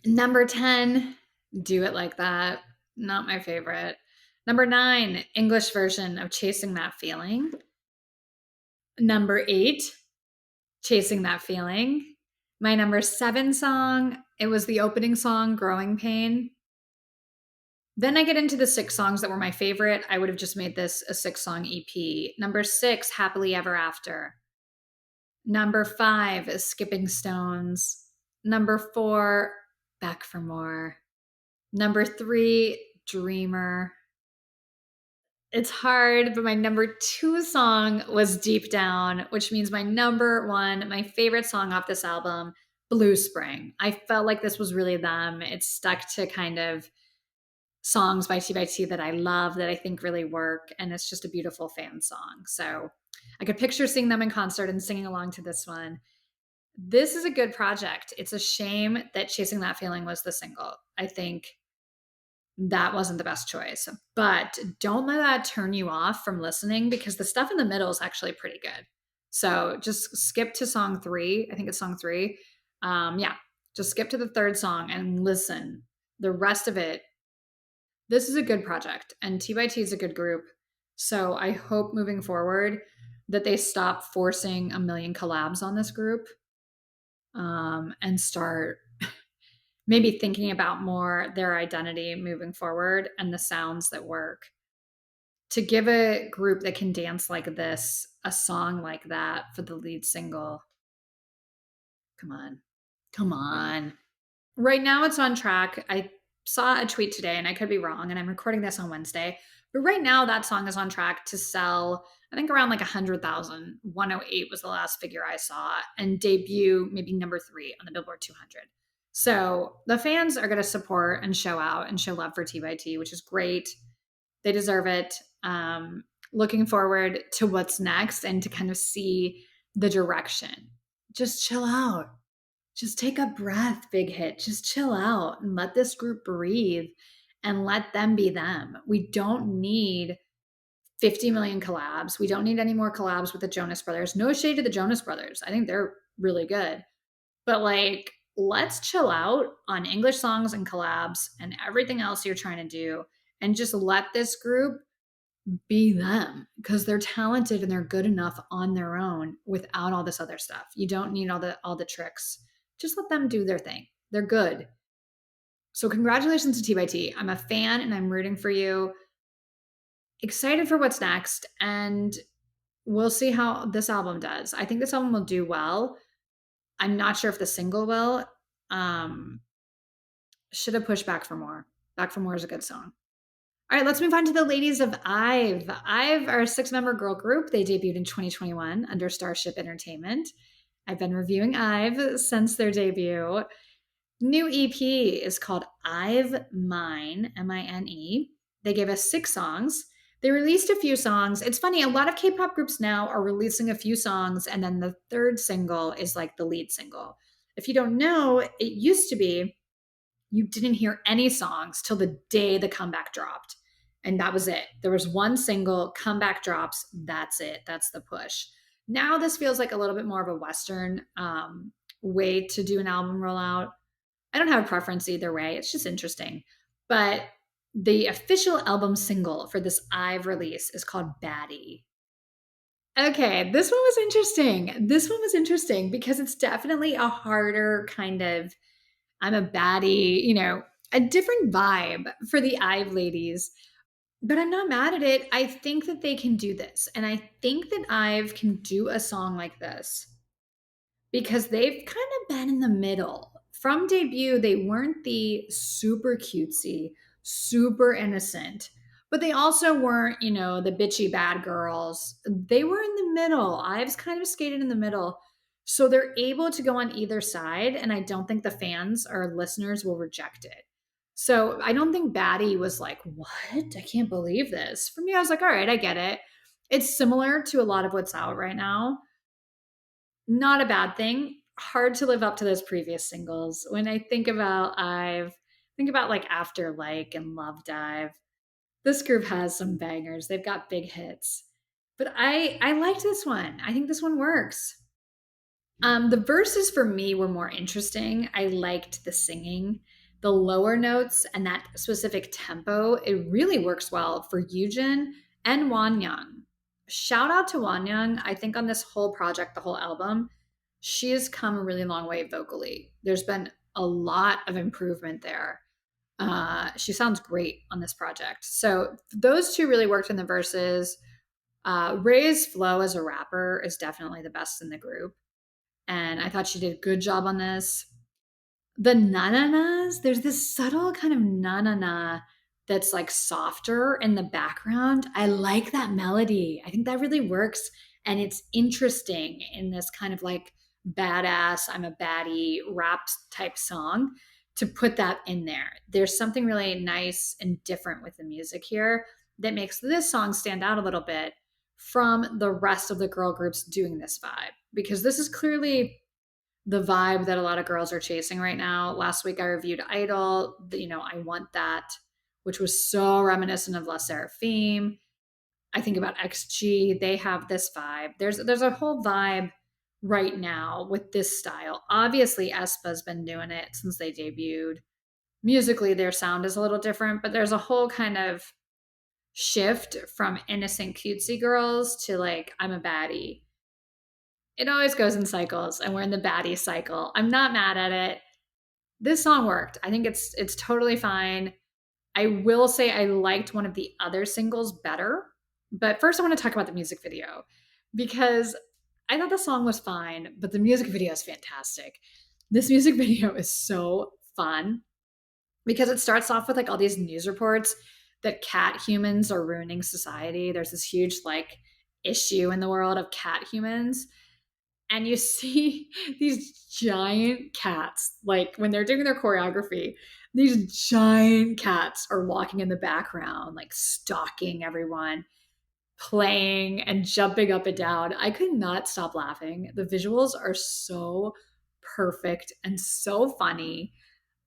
Number 10, Do It Like That. Not my favorite. Number 9, English version of Chasing That Feeling. Number 8, Chasing That Feeling. My number 7 song, it was the opening song, Growing Pain. Then I get into the 6 songs that were my favorite. I would have just made this a 6-song EP. Number 6, Happily Ever After. Number 5 is Skipping Stones. Number 4, Back for More. Number 3, Dreamer. It's hard, but my number 2 song was Deep Down, which means my number 1, my favorite song off this album, Blue Spring. I felt like this was really them. It stuck to kind of songs by T that I love, that I think really work, and it's just a beautiful fan song. So I could picture seeing them in concert and singing along to this one. This is a good project. It's a shame that Chasing That Feeling was the single. I think that wasn't the best choice, but don't let that turn you off from listening because the stuff in the middle is actually pretty good. So just skip to song 3. I think it's song 3. Just skip to the 3rd song and listen. The rest of it, this is a good project and T by T is a good group. So I hope moving forward that they stop forcing a million collabs on this group and start maybe thinking about more their identity moving forward and the sounds that work. To give a group that can dance like this a song like that for the lead single, come on. Right now it's on track. I saw a tweet today and I could be wrong and I'm recording this on Wednesday, but right now that song is on track to sell, I think around like 100,000. 108 was the last figure I saw, and debut maybe number 3 on the Billboard 200. So the fans are going to support and show out and show love for T by T, which is great. They deserve it. Looking forward to what's next and to kind of see the direction. Just chill out. just take a breath, Big Hit. Just chill out and let this group breathe and let them be them. We don't need 50 million collabs. We don't need any more collabs with the Jonas Brothers. No shade to the Jonas Brothers. I think they're really good. But like, let's chill out on English songs and collabs and everything else you're trying to do and just let this group be them because they're talented and they're good enough on their own without all this other stuff. You don't need all the tricks. Just let them do their thing. They're good. So congratulations to T by T. I'm a fan and I'm rooting for you. Excited for what's next, and we'll see how this album does. I think this album will do well. I'm not sure if the single will. Should have pushed Back for More. Back for More is a good song. All right, let's move on to the ladies of IVE. IVE are a 6-member girl group. They debuted in 2021 under Starship Entertainment. I've been reviewing IVE since their debut. New EP is called IVE Mine, M-I-N-E. They gave us 6 songs. They released a few songs. It's funny, a lot of K-pop groups now are releasing a few songs, and then the third single is like the lead single. If you don't know, it used to be you didn't hear any songs till the day the comeback dropped. And that was it. There was one single, comeback drops, that's it. That's the push. Now this feels like a little bit more of a Western way to do an album rollout. I don't have a preference either way. It's just interesting. But the official album single for this IVE release is called Baddie. Okay, this one was interesting. This one was interesting because it's definitely a harder kind of I'm a baddie, a different vibe for the IVE ladies. But I'm not mad at it. I think that they can do this. And I think that IVE can do a song like this because they've kind of been in the middle. From debut, they weren't the super cutesy, super innocent, but they also weren't, the bitchy bad girls. They were in the middle. IVE's kind of skated in the middle. So they're able to go on either side, and I don't think the fans or listeners will reject it. So I don't think Baddie was like, what? I can't believe this. For me, I was like, all right, I get it. It's similar to a lot of what's out right now. Not a bad thing. Hard to live up to those previous singles. When I think about IVE, think about like After Like and Love Dive. This group has some bangers. They've got big hits. But I liked this one. I think this one works. The verses for me were more interesting. I liked the singing, the lower notes, and that specific tempo. It really works well for Hyunjin and Wonyoung. Shout out to Wonyoung. I think on this whole project, the whole album, she has come a really long way vocally. There's been a lot of improvement there. She sounds great on this project. So those two really worked in the verses. Ray's flow as a rapper is definitely the best in the group. And I thought she did a good job on this. The na-na-nas, there's this subtle kind of na-na-na that's like softer in the background. I like that melody. I think that really works. And it's interesting in this kind of like badass, I'm a baddie rap type song to put that in there. There's something really nice and different with the music here that makes this song stand out a little bit from the rest of the girl groups doing this vibe, because this is clearly the vibe that a lot of girls are chasing right now. Last week I reviewed Idol, I Want That, which was so reminiscent of La Seraphim. I think about XG, they have this vibe. There's a whole vibe right now with this style. Obviously aespa's been doing it since they debuted. Musically their sound is a little different, but there's a whole kind of shift from innocent cutesy girls to like I'm a baddie. It always goes in cycles, and we're in the baddie cycle. I'm not mad at it. This song worked. I think it's totally fine. I will say I liked one of the other singles better. But first I want to talk about the music video because I thought the song was fine, but the music video is fantastic. This music video is so fun because it starts off with like all these news reports that cat humans are ruining society. There's this huge like issue in the world of cat humans. And you see these giant cats, like when they're doing their choreography, these giant cats are walking in the background, like stalking everyone, playing and jumping up and down. I could not stop laughing. The visuals are so perfect and so funny.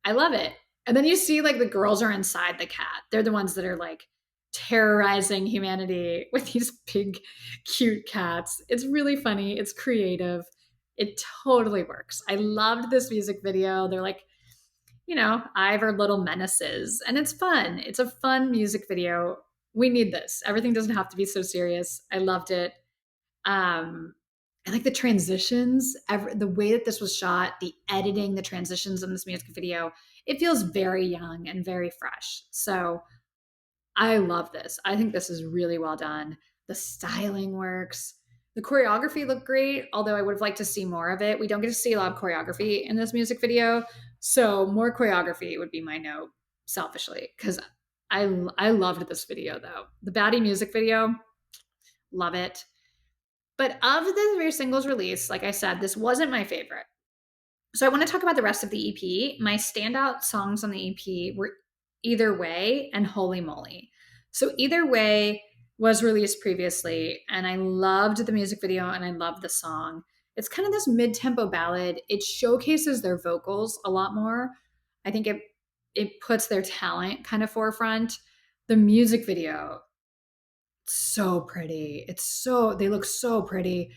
I love it. And then you see like the girls are inside the cat. They're the ones that are like terrorizing humanity with these big, cute cats. It's really funny. It's creative. It totally works. I loved this music video. They're like, IVE are little menaces, and it's fun. It's a fun music video. We need this. Everything doesn't have to be so serious. I loved it. I like the transitions, the way that this was shot, the editing, the transitions in this music video. It feels very young and very fresh. So I love this. I think this is really well done. The styling works. The choreography looked great, although I would have liked to see more of it. We don't get to see a lot of choreography in this music video. So more choreography would be my note, selfishly, because I loved this video, though. The Baddie music video, love it. But of the 3 singles released, like I said, this wasn't my favorite. So I want to talk about the rest of the EP. My standout songs on the EP were Either Way and Holy Moly. So Either Way was released previously, and I loved the music video and I loved the song. It's kind of this mid-tempo ballad. It showcases their vocals a lot more. I think it puts their talent kind of forefront. The music video, so pretty. They look so pretty.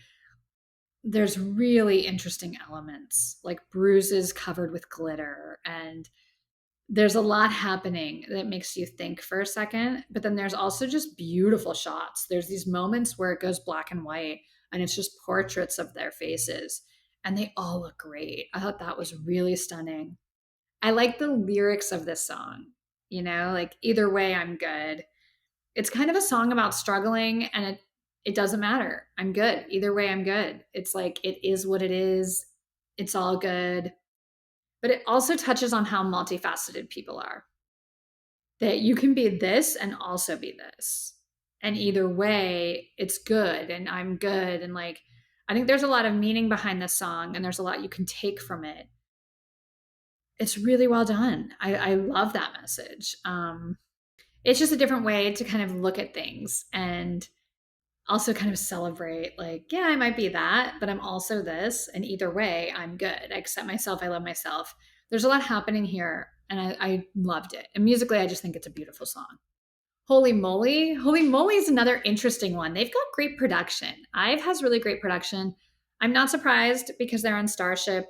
There's really interesting elements, like bruises covered with glitter, and there's a lot happening that makes you think for a second. But then there's also just beautiful shots. There's these moments where it goes black and white and it's just portraits of their faces, and they all look great. I thought that was really stunning. I like the lyrics of this song, like Either Way, I'm good. It's kind of a song about struggling, and it doesn't matter. I'm good. Either way, I'm good. It's like, it is what it is. It's all good. But it also touches on how multifaceted people are. That you can be this and also be this. And either way, it's good and I'm good. And like, I think there's a lot of meaning behind this song, and there's a lot you can take from it. It's really well done. I love that message. It's just a different way to kind of look at things and also kind of celebrate, like, yeah, I might be that, but I'm also this. And either way, I'm good. I accept myself. I love myself. There's a lot happening here, and I loved it. And musically, I just think it's a beautiful song. Holy Moly. Holy Moly is another interesting one. They've got great production. IVE has really great production. I'm not surprised because they're on Starship.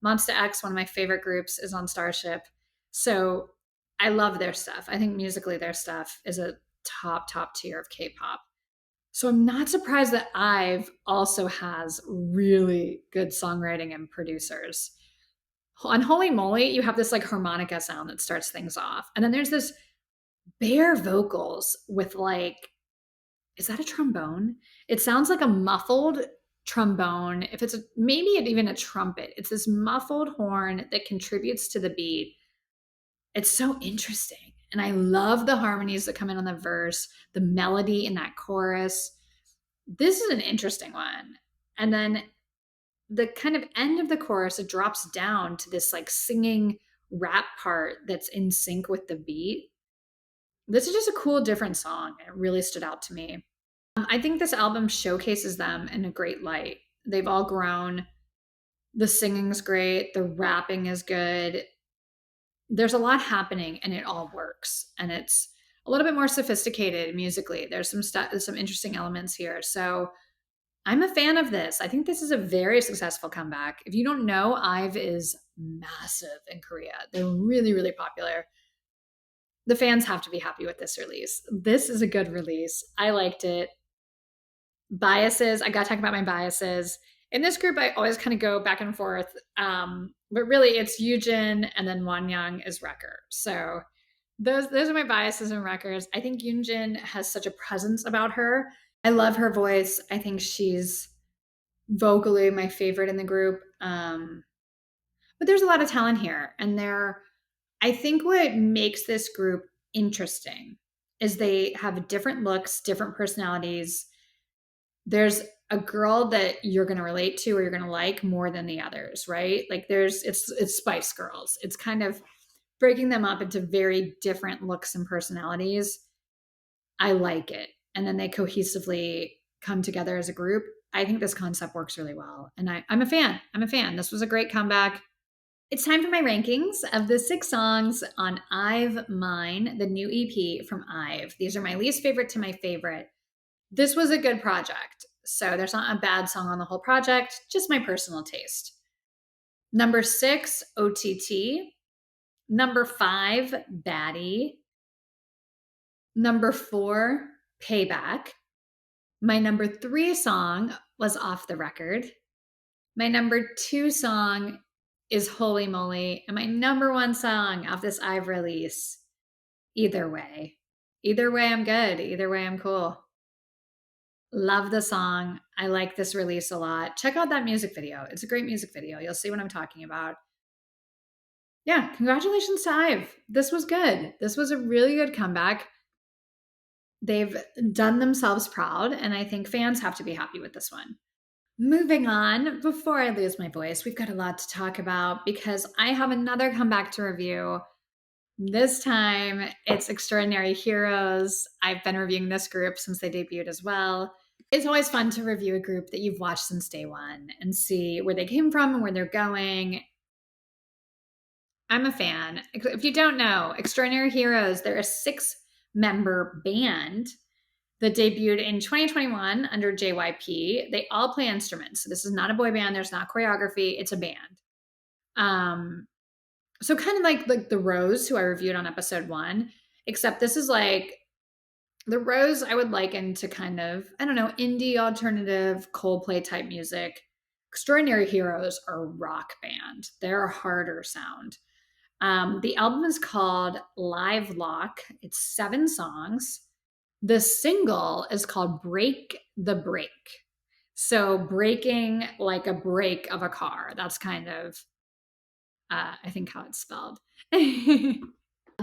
Monsta X, one of my favorite groups, is on Starship. So I love their stuff. I think musically their stuff is a top tier of K-pop. So I'm not surprised that IVE also has really good songwriting and producers. On Holy Moly, you have this like harmonica sound that starts things off. And then there's this bare vocals with like, is that a trombone? It sounds like a muffled trombone. If it's maybe even a trumpet, it's this muffled horn that contributes to the beat. It's so interesting. And I love the harmonies that come in on the verse, the melody in that chorus. This is an interesting one. And then the kind of end of the chorus, it drops down to this like singing rap part that's in sync with the beat. This is just a cool, different song. It really stood out to me. I think this album showcases them in a great light. They've all grown. The singing's great. The rapping is good. There's a lot happening, and it all works. And it's a little bit more sophisticated musically. There's some interesting elements here. So I'm a fan of this. I think this is a very successful comeback. If you don't know, IVE is massive in Korea. They're really, really popular. The fans have to be happy with this release. This is a good release. I liked it. Biases. I got to talk about my biases. In this group, I always kind of go back and forth. But really, it's Hyunjin, and then Wonyoung is Wrecker. So those are my biases and Wreckers. I think Hyunjin has such a presence about her. I love her voice. I think she's vocally my favorite in the group. But there's a lot of talent here. And I think what makes this group interesting is they have different looks, different personalities. There's a girl that you're going to relate to or you're going to like more than the others, right? Like it's Spice Girls. It's kind of breaking them up into very different looks and personalities. I like it. And then they cohesively come together as a group. I think this concept works really well. And I'm a fan. I'm a fan. This was a great comeback. It's time for my rankings of the 6 songs on IVE Mine, the new EP from IVE. These are my least favorite to my favorite. This was a good project. So there's not a bad song on the whole project, just my personal taste. Number 6, OTT. Number 5, Baddie. Number 4, Payback. My number 3 song was Off the Record. My number 2 song is Holy Moly. And my number 1 song off this IVE release, Either Way. Either way, I'm good. Either way, I'm cool. Love the song. I like this release a lot. Check out that music video. It's a great music video. You'll see what I'm talking about. Yeah, congratulations to IVE. This was good. This was a really good comeback. They've done themselves proud, and I think fans have to be happy with this one. Moving on, before I lose my voice, we've got a lot to talk about because I have another comeback to review. This time, it's Xdinary Heroes. I've been reviewing this group since they debuted as well. It's always fun to review a group that you've watched since day one and see where they came from and where they're going. I'm a fan. If you don't know, Xdinary Heroes, they're a 6-member band that debuted in 2021 under JYP. They all play instruments. So this is not a boy band. There's not choreography. It's a band. So kind of like the Rose, who I reviewed on episode 1, except this is like the Rose I would liken to kind of, I don't know, indie alternative Coldplay type music. Xdinary Heroes are a rock band. They're a harder sound. The album is called Live Lock. It's 7 songs. The single is called Break the Break. So breaking like a brake of a car. That's kind of, I think, how it's spelled.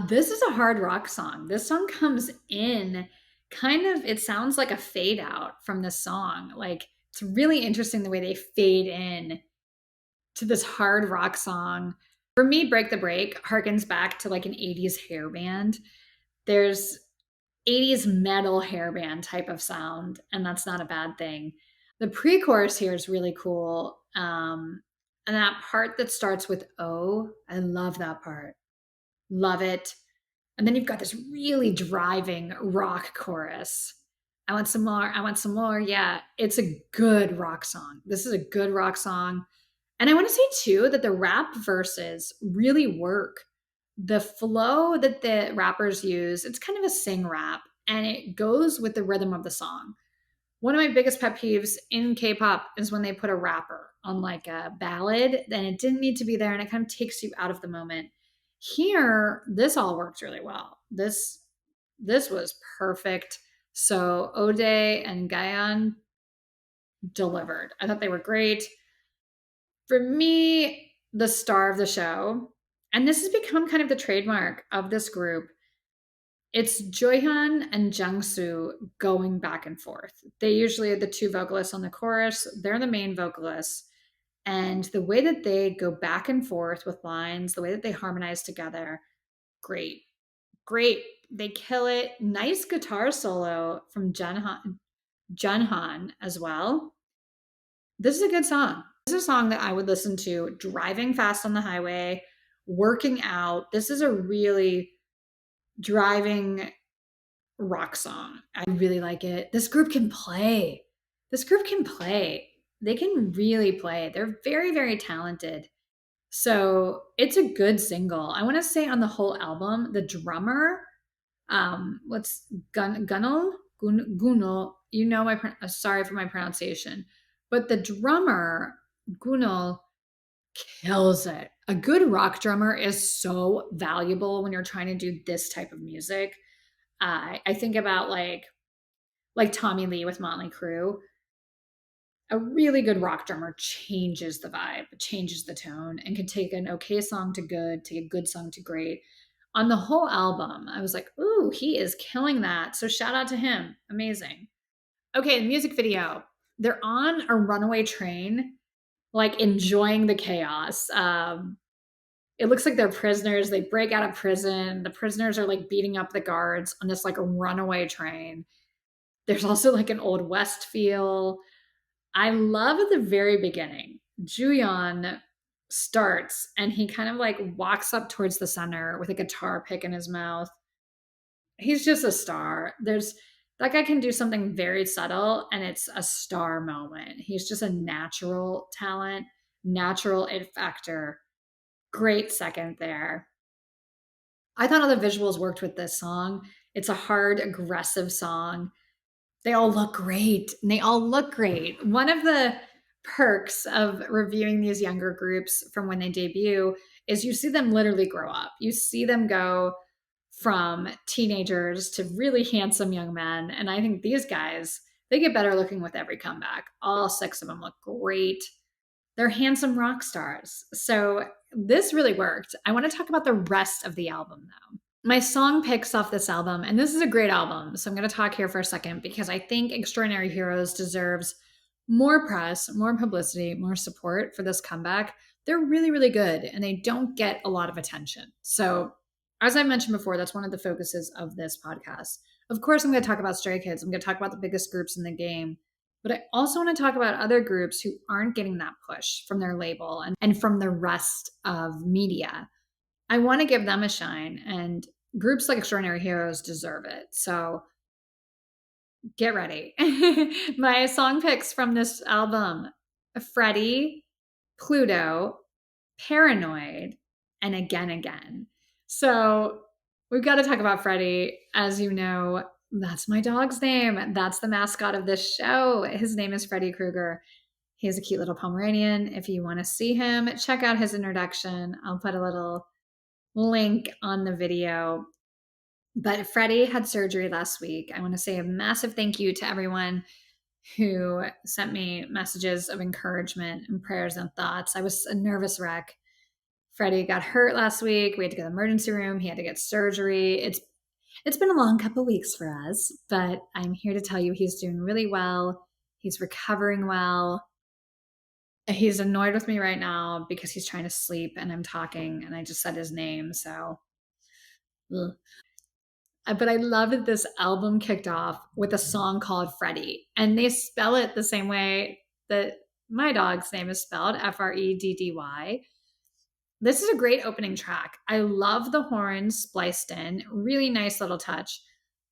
This is a hard rock song. This song comes in kind of, it sounds like a fade out from this song. Like, it's really interesting the way they fade in to this hard rock song. For me, Break the Break harkens back to like an 80s hair band. There's 80s metal hairband type of sound, and that's not a bad thing. The pre-chorus here is really cool. And that part that starts with O, I love that part. Love it. And then you've got this really driving rock chorus. I want some more. I want some more. Yeah, it's a good rock song. This is a good rock song. And I want to say too that the rap verses really work. The flow that the rappers use, it's kind of a sing rap, and it goes with the rhythm of the song. One of my biggest pet peeves in K-pop is when they put a rapper on like a ballad, and it didn't need to be there, and it kind of takes you out of the moment. Here, this all works really well. This was perfect. So Ode and Gayeon delivered. I thought they were great. For me, the star of the show, and this has become kind of the trademark of this group, it's Joyhan and Jungsu going back and forth. They usually are the 2 vocalists on the chorus. They're the main vocalists. And the way that they go back and forth with lines, the way that they harmonize together, great. Great. They kill it. Nice guitar solo from Junhan as well. This is a good song. This is a song that I would listen to driving fast on the highway, working out. This is a really driving rock song. I really like it. This group can play. This group can play. They can really play. They're very, very talented. So it's a good single. I want to say on the whole album, the drummer, what's Gunal? Gunal, you know, sorry for my pronunciation, but the drummer, Gunal, kills it. A good rock drummer is so valuable when you're trying to do this type of music. I think about like Tommy Lee with Motley Crue. A really good rock drummer changes the vibe, changes the tone, and can take an okay song to good, take a good song to great. On the whole album, I was like, ooh, he is killing that. So shout out to him. Amazing. Okay, the music video. They're on a runaway train, like enjoying the chaos. It looks like they're prisoners. They break out of prison. The prisoners are like beating up the guards on this like a runaway train. There's also like an Old West feel. I love at the very beginning. Juyeon starts and he kind of like walks up towards the center with a guitar pick in his mouth. He's just a star. There's that guy can do something very subtle and it's a star moment. He's just a natural talent, natural it factor. Great second there. I thought all the visuals worked with this song. It's a hard, aggressive song. They all look great. And they all look great. One of the perks of reviewing these younger groups from when they debut is you see them literally grow up. You see them go from teenagers to really handsome young men. And I think these guys, they get better looking with every comeback. All six of them look great. They're handsome rock stars. So this really worked. I want to talk about the rest of the album though. My song picks off this album, and this is a great album. So I'm going to talk here for a second because I think Xdinary Heroes deserves more press, more publicity, more support for this comeback. They're really, really good and they don't get a lot of attention. So, as I mentioned before, that's one of the focuses of this podcast. Of course, I'm going to talk about Stray Kids. I'm going to talk about the biggest groups in the game. But I also want to talk about other groups who aren't getting that push from their label and from the rest of media. I want to give them a shine, and groups like Xdinary Heroes deserve it. So get ready. My song picks from this album: Freddie, Pluto, Paranoid, and Again Again. So we've got to talk about Freddie. As you know, that's my dog's name. That's the mascot of this show. His name is Freddy Krueger. He's a cute little Pomeranian. If you want to see him, check out his introduction. I'll put a little link on the video. But Freddie had surgery last week. I want to say a massive thank you to everyone who sent me messages of encouragement and prayers and thoughts. I was a nervous wreck. Freddie got hurt last week. We had to go to the emergency room. He had to get surgery. It's been a long couple weeks for us, but I'm here to tell you he's doing really well. He's recovering well. He's annoyed with me right now because he's trying to sleep and I'm talking and I just said his name. So, ugh. But I love that this album kicked off with a song called Freddie. And they spell it the same way that my dog's name is spelled, Freddy. This is a great opening track. I love the horns spliced in. Really nice little touch.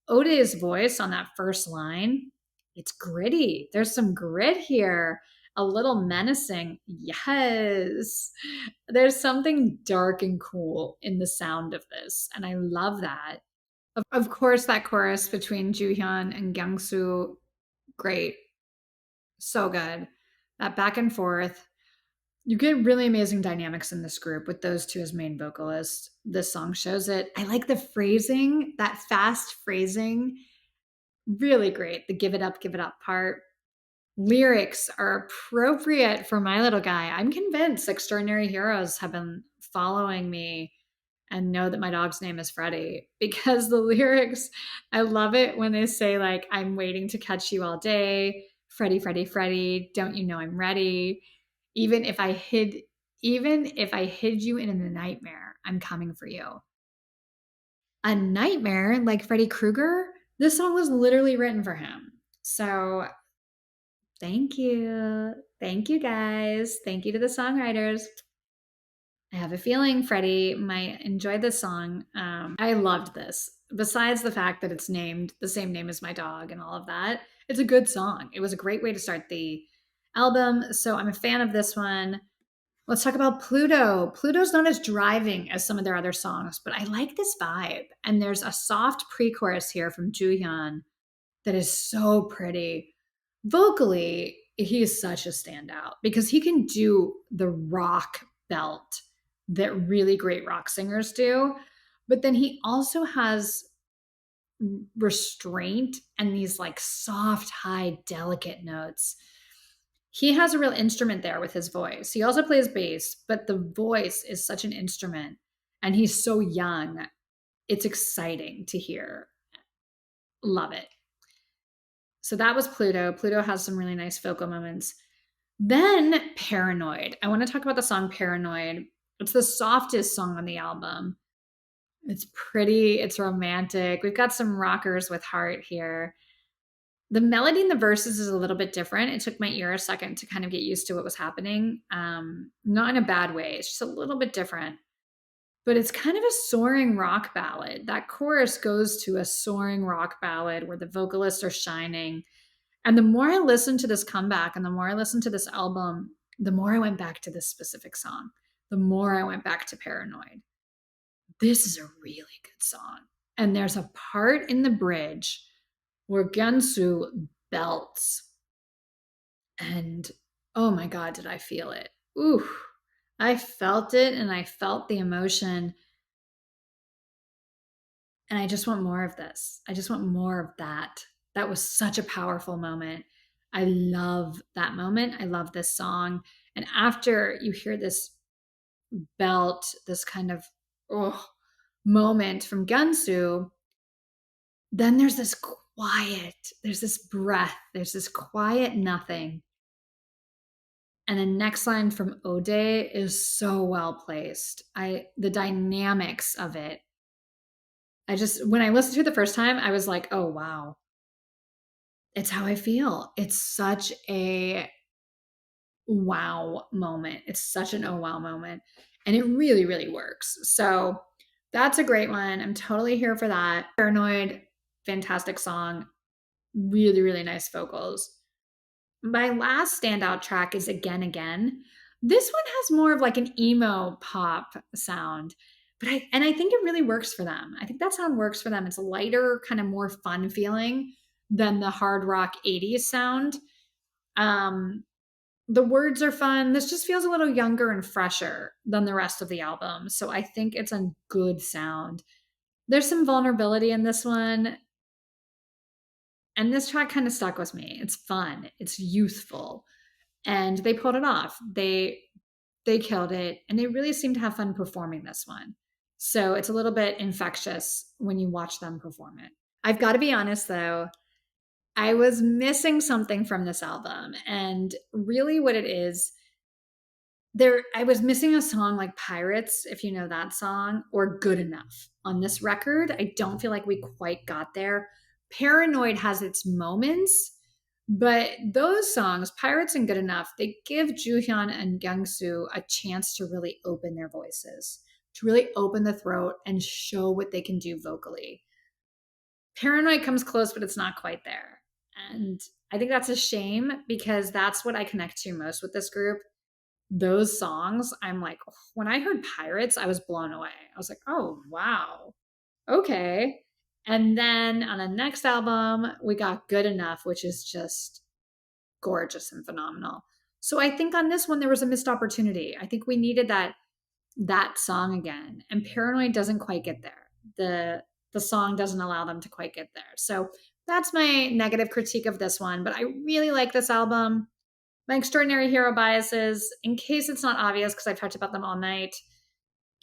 Oda's voice on that first line, it's gritty. There's some grit here. A little menacing. Yes. There's something dark and cool in the sound of this. And I love that. Of course, that chorus between Joohyun and Kyungsu, great. So good. That back and forth. You get really amazing dynamics in this group with those two as main vocalists. This song shows it. I like the phrasing, that fast phrasing. Really great. The give it up part. Lyrics are appropriate for my little guy. I'm convinced Xdinary Heroes have been following me and know that my dog's name is Freddie because the lyrics, I love it when they say like, I'm waiting to catch you all day. Freddie, Freddie, Freddie, don't you know I'm ready? Even if I hid you in a nightmare, I'm coming for you. A nightmare like Freddy Krueger? This song was literally written for him. So thank you. Thank you guys. Thank you to the songwriters. I have a feeling Freddie might enjoy this song. I loved this. Besides the fact that it's named the same name as my dog and all of that, it's a good song. It was a great way to start the album. So I'm a fan of this one. Let's talk about Pluto. Pluto's not as driving as some of their other songs, but I like this vibe. And there's a soft pre-chorus here from Joohyun that is so pretty. Vocally, he is such a standout because he can do the rock belt that really great rock singers do. But then he also has restraint and these like soft, high, delicate notes. He has a real instrument there with his voice. He also plays bass, but the voice is such an instrument and he's so young. It's exciting to hear. Love it. So that was Pluto. Pluto has some really nice vocal moments. Then Paranoid. I want to talk about the song Paranoid. It's the softest song on the album. It's pretty, it's romantic. We've got some rockers with heart here. The melody in the verses is a little bit different. It took my ear a second to kind of get used to what was happening. Not in a bad way. It's just a little bit different. But it's kind of a soaring rock ballad. That chorus goes to a soaring rock ballad where the vocalists are shining. And the more I listened to this comeback and the more I listened to this album, the more I went back to this specific song. The more I went back to Paranoid. This is a really good song. And there's a part in the bridge where Gunsu belts. And oh my God, did I feel it? Ooh, I felt it and I felt the emotion. And I just want more of this. I just want more of that. That was such a powerful moment. I love that moment. I love this song. And after you hear this belt, this kind of moment from Gunsu, then there's this quiet, there's this breath, there's this quiet nothing. And the next line from Ode is so well placed. The dynamics of it. When I listened to it the first time, I was like, oh, wow. It's how I feel. It's such a wow moment. It's such an oh, wow moment. And it really, really works. So that's a great one. I'm totally here for that. Paranoid, fantastic song. Really, really nice vocals. My last standout track is Again Again. This one has more of like an emo pop sound, but I think it really works for them. I think that sound works for them. It's a lighter, kind of more fun feeling than the hard rock 80s sound. The words are fun. This just feels a little younger and fresher than the rest of the album. So I think it's a good sound. There's some vulnerability in this one. And this track kind of stuck with me. It's fun. It's youthful. And they pulled it off. They killed it. And they really seem to have fun performing this one. So it's a little bit infectious when you watch them perform it. I've got to be honest though, I was missing something from this album. And really what it is, I was missing a song like Pirates, if you know that song, or Good Enough. On this record, I don't feel like we quite got there. Paranoid has its moments, but those songs, Pirates and Good Enough, they give Joohyun and Kyungsu a chance to really open their voices, to really open the throat and show what they can do vocally. Paranoid comes close, but it's not quite there. And I think that's a shame because that's what I connect to most with this group. Those songs, I'm like, when I heard Pirates, I was blown away. I was like, oh, wow. Okay. And then on the next album, we got Good Enough, which is just gorgeous and phenomenal. So I think on this one, there was a missed opportunity. I think we needed that song again. And Paranoid doesn't quite get there. The song doesn't allow them to quite get there. So that's my negative critique of this one. But I really like this album. My extraordinary hero biases, in case it's not obvious because I've talked about them all night,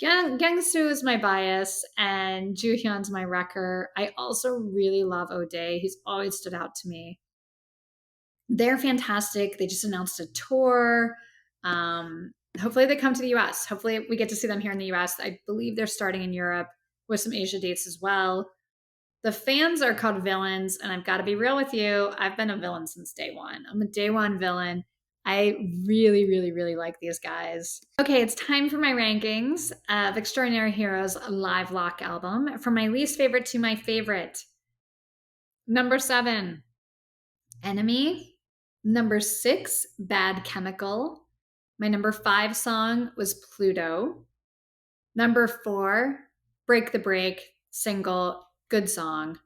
Gangsu is my bias and Joohyun's my wrecker. I also really love Ode. He's always stood out to me. They're fantastic. They just announced a tour. Hopefully they come to the US. Hopefully we get to see them here in the US. I believe they're starting in Europe with some Asia dates as well. The fans are called villains, and I've got to be real with you. I've been a villain since day one. I'm a day one villain. I really, really, really like these guys. Okay, it's time for my rankings of Extraordinary Heroes Live Lock album from my least favorite to my favorite. Number 7, Enemy. Number 6, Bad Chemical. My number 5 song was Pluto. Number 4, Break the Break, single, good song.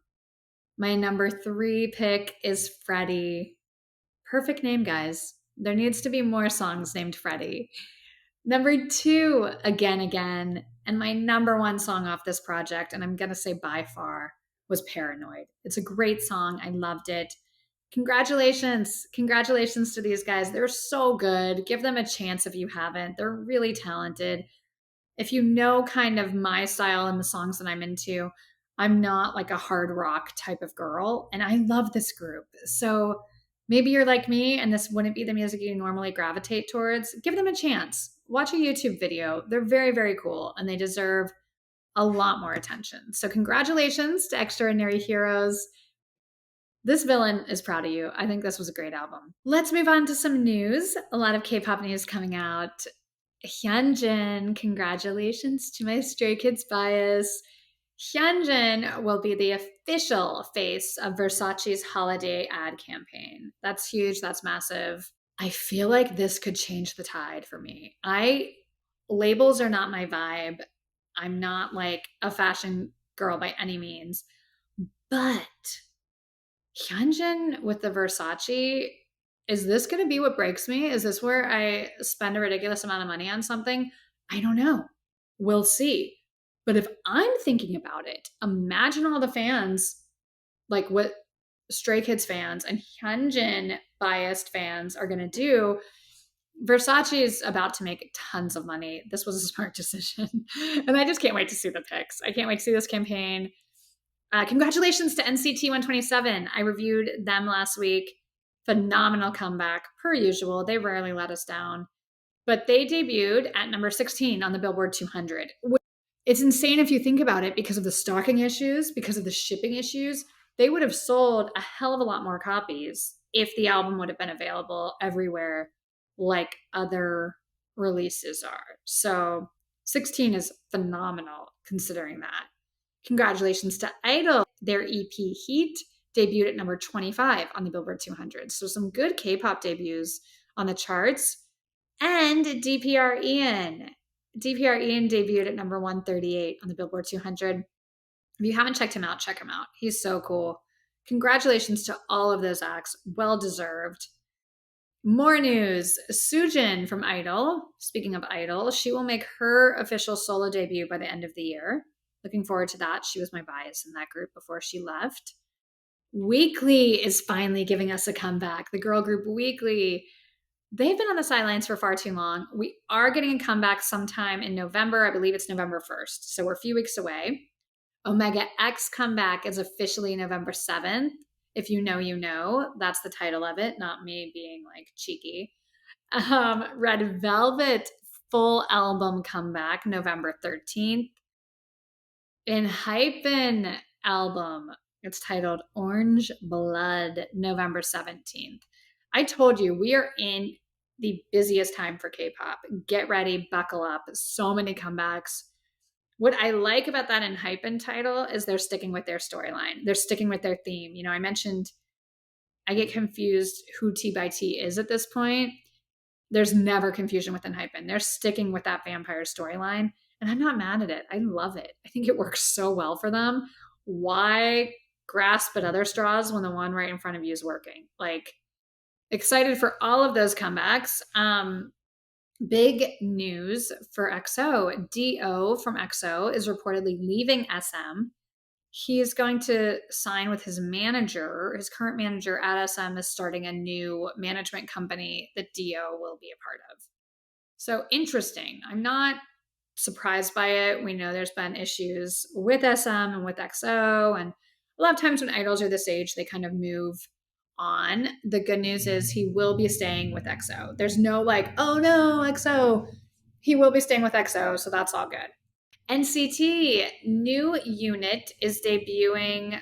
My number 3 pick is Freddie. Perfect name, guys. There needs to be more songs named Freddie. Number 2, Again Again. And my number 1 song off this project, and I'm going to say by far, was Paranoid. It's a great song. I loved it. Congratulations. Congratulations to these guys. They're so good. Give them a chance if you haven't. They're really talented. If you know kind of my style and the songs that I'm into, I'm not like a hard rock type of girl. And I love this group. So maybe you're like me and this wouldn't be the music you normally gravitate towards. Give them a chance. Watch a YouTube video. They're very, very cool and they deserve a lot more attention. So congratulations to Extraordinary Heroes. This villain is proud of you. I think this was a great album. Let's move on to some news. A lot of K-pop news coming out. Hyunjin, congratulations to my Stray Kids bias. Hyunjin will be the official face of Versace's holiday ad campaign. That's huge. That's massive. I feel like this could change the tide for me. Labels are not my vibe. I'm not like a fashion girl by any means, but Hyunjin with the Versace, is this going to be what breaks me? Is this where I spend a ridiculous amount of money on something? I don't know. We'll see. But if I'm thinking about it, imagine all the fans, like what Stray Kids fans and Hyunjin biased fans are going to do. Versace is about to make tons of money. This was a smart decision. And I just can't wait to see the pics. I can't wait to see this campaign. Congratulations to NCT 127. I reviewed them last week. Phenomenal comeback, per usual. They rarely let us down. But they debuted at number 16 on the Billboard 200. It's insane if you think about it because of the stocking issues, because of the shipping issues. They would have sold a hell of a lot more copies if the album would have been available everywhere like other releases are. So 16 is phenomenal considering that. Congratulations to Idol. Their EP Heat debuted at number 25 on the Billboard 200. So some good K-pop debuts on the charts. And DPR Ian. DPR Ian debuted at number 138 on the Billboard 200. If you haven't checked him out, check him out. He's so cool. Congratulations to all of those acts. Well deserved. More news. Soojin from Idol. Speaking of Idol, she will make her official solo debut by the end of the year. Looking forward to that. She was my bias in that group before she left. Weekly is finally giving us a comeback. The girl group Weekly. They've been on the sidelines for far too long. We are getting a comeback sometime in November. I believe it's November 1st. So we're a few weeks away. Omega X comeback is officially November 7th. If you know, you know. That's the title of it, not me being like cheeky. Red Velvet full album comeback, November 13th. Hyunjin album, it's titled Orange Blood, November 17th. I told you, we are in the busiest time for K-pop. Get ready, buckle up. So many comebacks. What I like about that Hyunjin title is they're sticking with their storyline. They're sticking with their theme. You know, I mentioned I get confused who T by T is at this point. There's never confusion with Hyunjin. They're sticking with that vampire storyline. And I'm not mad at it. I love it. I think it works so well for them. Why grasp at other straws when the one right in front of you is working? Like, excited for all of those comebacks. Big news for EXO. D.O. from EXO is reportedly leaving SM. He is going to sign with his manager. His current manager at SM is starting a new management company that D.O. will be a part of. So interesting. I'm not surprised by it. We know there's been issues with SM and with EXO. And a lot of times when idols are this age, they kind of move on. The good news is he will be staying with EXO. There's no like, oh no, EXO. He will be staying with EXO, so that's all good. NCT, new unit, is debuting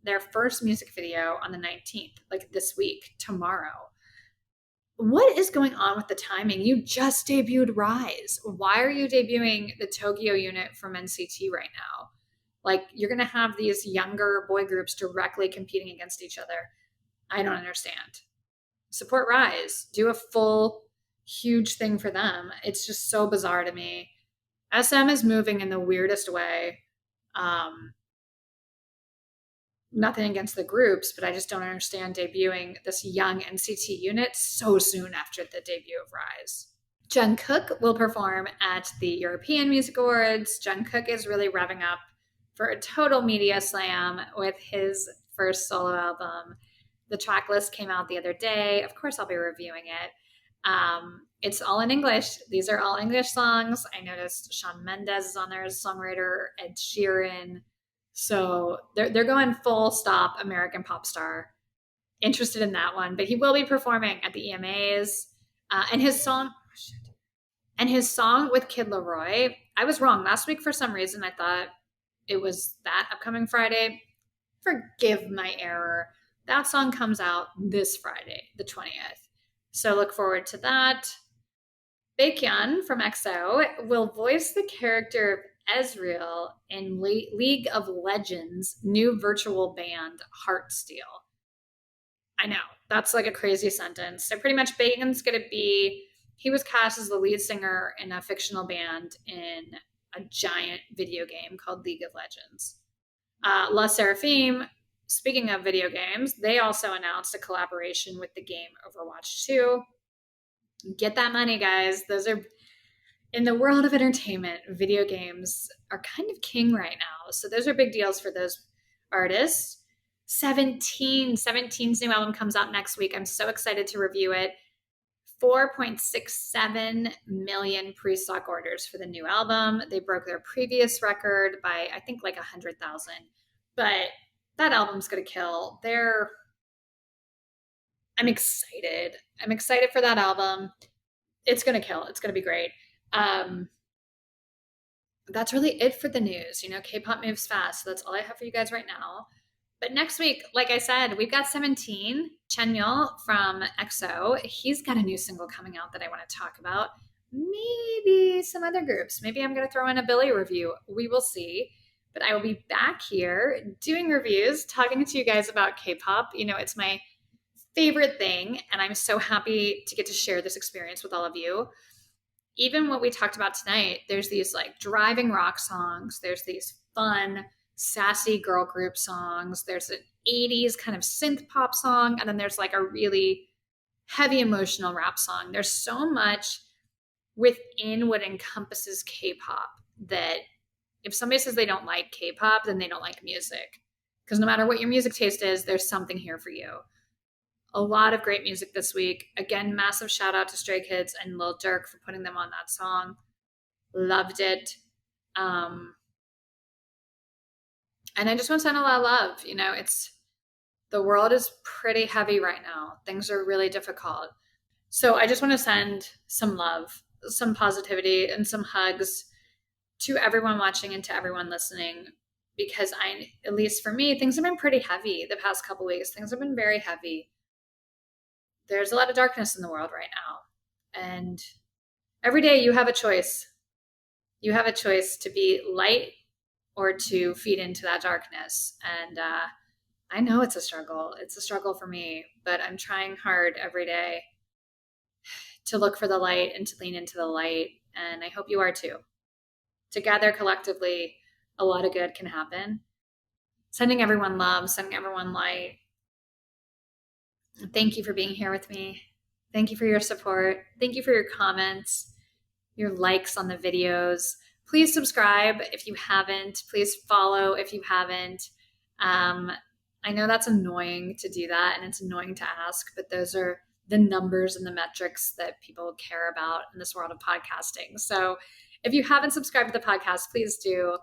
their first music video on the 19th, like this week, tomorrow. What is going on with the timing? You just debuted Rise. Why are you debuting the Tokyo unit from NCT right now? Like, you're going to have these younger boy groups directly competing against each other. I don't understand. Support Rise. Do a full, huge thing for them. It's just so bizarre to me. SM is moving in the weirdest way. Nothing against the groups, but I just don't understand debuting this young NCT unit so soon after the debut of Rise. Jungkook will perform at the European Music Awards. Jungkook is really revving up for a total media slam with his first solo album. The track list came out the other day. Of course, I'll be reviewing it. It's all in English. These are all English songs. I noticed Shawn Mendes is on there as a songwriter, Ed Sheeran. So they're going full stop American pop star. Interested in that one, but he will be performing at the EMAs. And his song with Kid Laroi. I was wrong last week for some reason. I thought it was that upcoming Friday. Forgive my error. That song comes out this Friday, the 20th. So look forward to that. Baekhyun from EXO will voice the character Ezreal in League of Legends' new virtual band, Heartsteel. I know, that's like a crazy sentence. So pretty much Baekhyun's going to be, he was cast as the lead singer in a fictional band in a giant video game called League of Legends. La Seraphim, speaking of video games, they also announced a collaboration with the game Overwatch 2. Get that money, guys. Those are, in the world of entertainment, video games are kind of king right now. So those are big deals for those artists. 17's new album comes out next week. I'm so excited to review it. 4.67 million pre-stock orders for the new album. They broke their previous record by, I think, like 100,000. But that album's going to kill. I'm excited. I'm excited for that album. It's going to kill. It's going to be great. That's really it for the news. You know, K-pop moves fast. So that's all I have for you guys right now. But next week, like I said, we've got 17, Chanyeol from EXO. He's got a new single coming out that I want to talk about. Maybe some other groups. Maybe I'm going to throw in a Billy review. We will see. But I will be back here doing reviews, talking to you guys about K-pop. You know, it's my favorite thing, and I'm so happy to get to share this experience with all of you. Even what we talked about tonight, there's these like driving rock songs. There's these fun, sassy girl group songs. There's an 80s kind of synth pop song. And then there's like a really heavy emotional rap song. There's so much within what encompasses K-pop that if somebody says they don't like K-pop, then they don't like music. Because no matter what your music taste is, there's something here for you. A lot of great music this week. Again, massive shout out to Stray Kids and Lil Durk for putting them on that song. Loved it. And I just want to send a lot of love. You know, the world is pretty heavy right now. Things are really difficult. So I just want to send some love, some positivity, and some hugs to everyone watching and to everyone listening. Because at least for me, things have been pretty heavy the past couple weeks. Things have been very heavy. There's a lot of darkness in the world right now. And every day you have a choice. You have a choice to be light or to feed into that darkness. And I know it's a struggle. It's a struggle for me, but I'm trying hard every day to look for the light and to lean into the light. And I hope you are too. Together, collectively, a lot of good can happen. Sending everyone love, sending everyone light. Thank you for being here with me. Thank you for your support. Thank you for your comments, your likes on the videos. Please subscribe if you haven't. Please follow if you haven't. I know that's annoying to do that, and it's annoying to ask, but those are the numbers and the metrics that people care about in this world of podcasting. So if you haven't subscribed to the podcast, please do.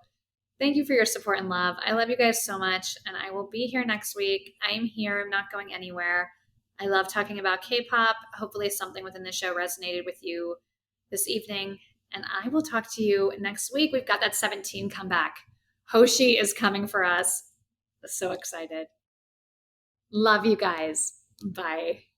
Thank you for your support and love. I love you guys so much, and I will be here next week. I am here. I'm not going anywhere. I love talking about K-pop. Hopefully something within the show resonated with you this evening, and I will talk to you next week. We've got that 17 comeback. Hoshi is coming for us. So excited. Love you guys. Bye.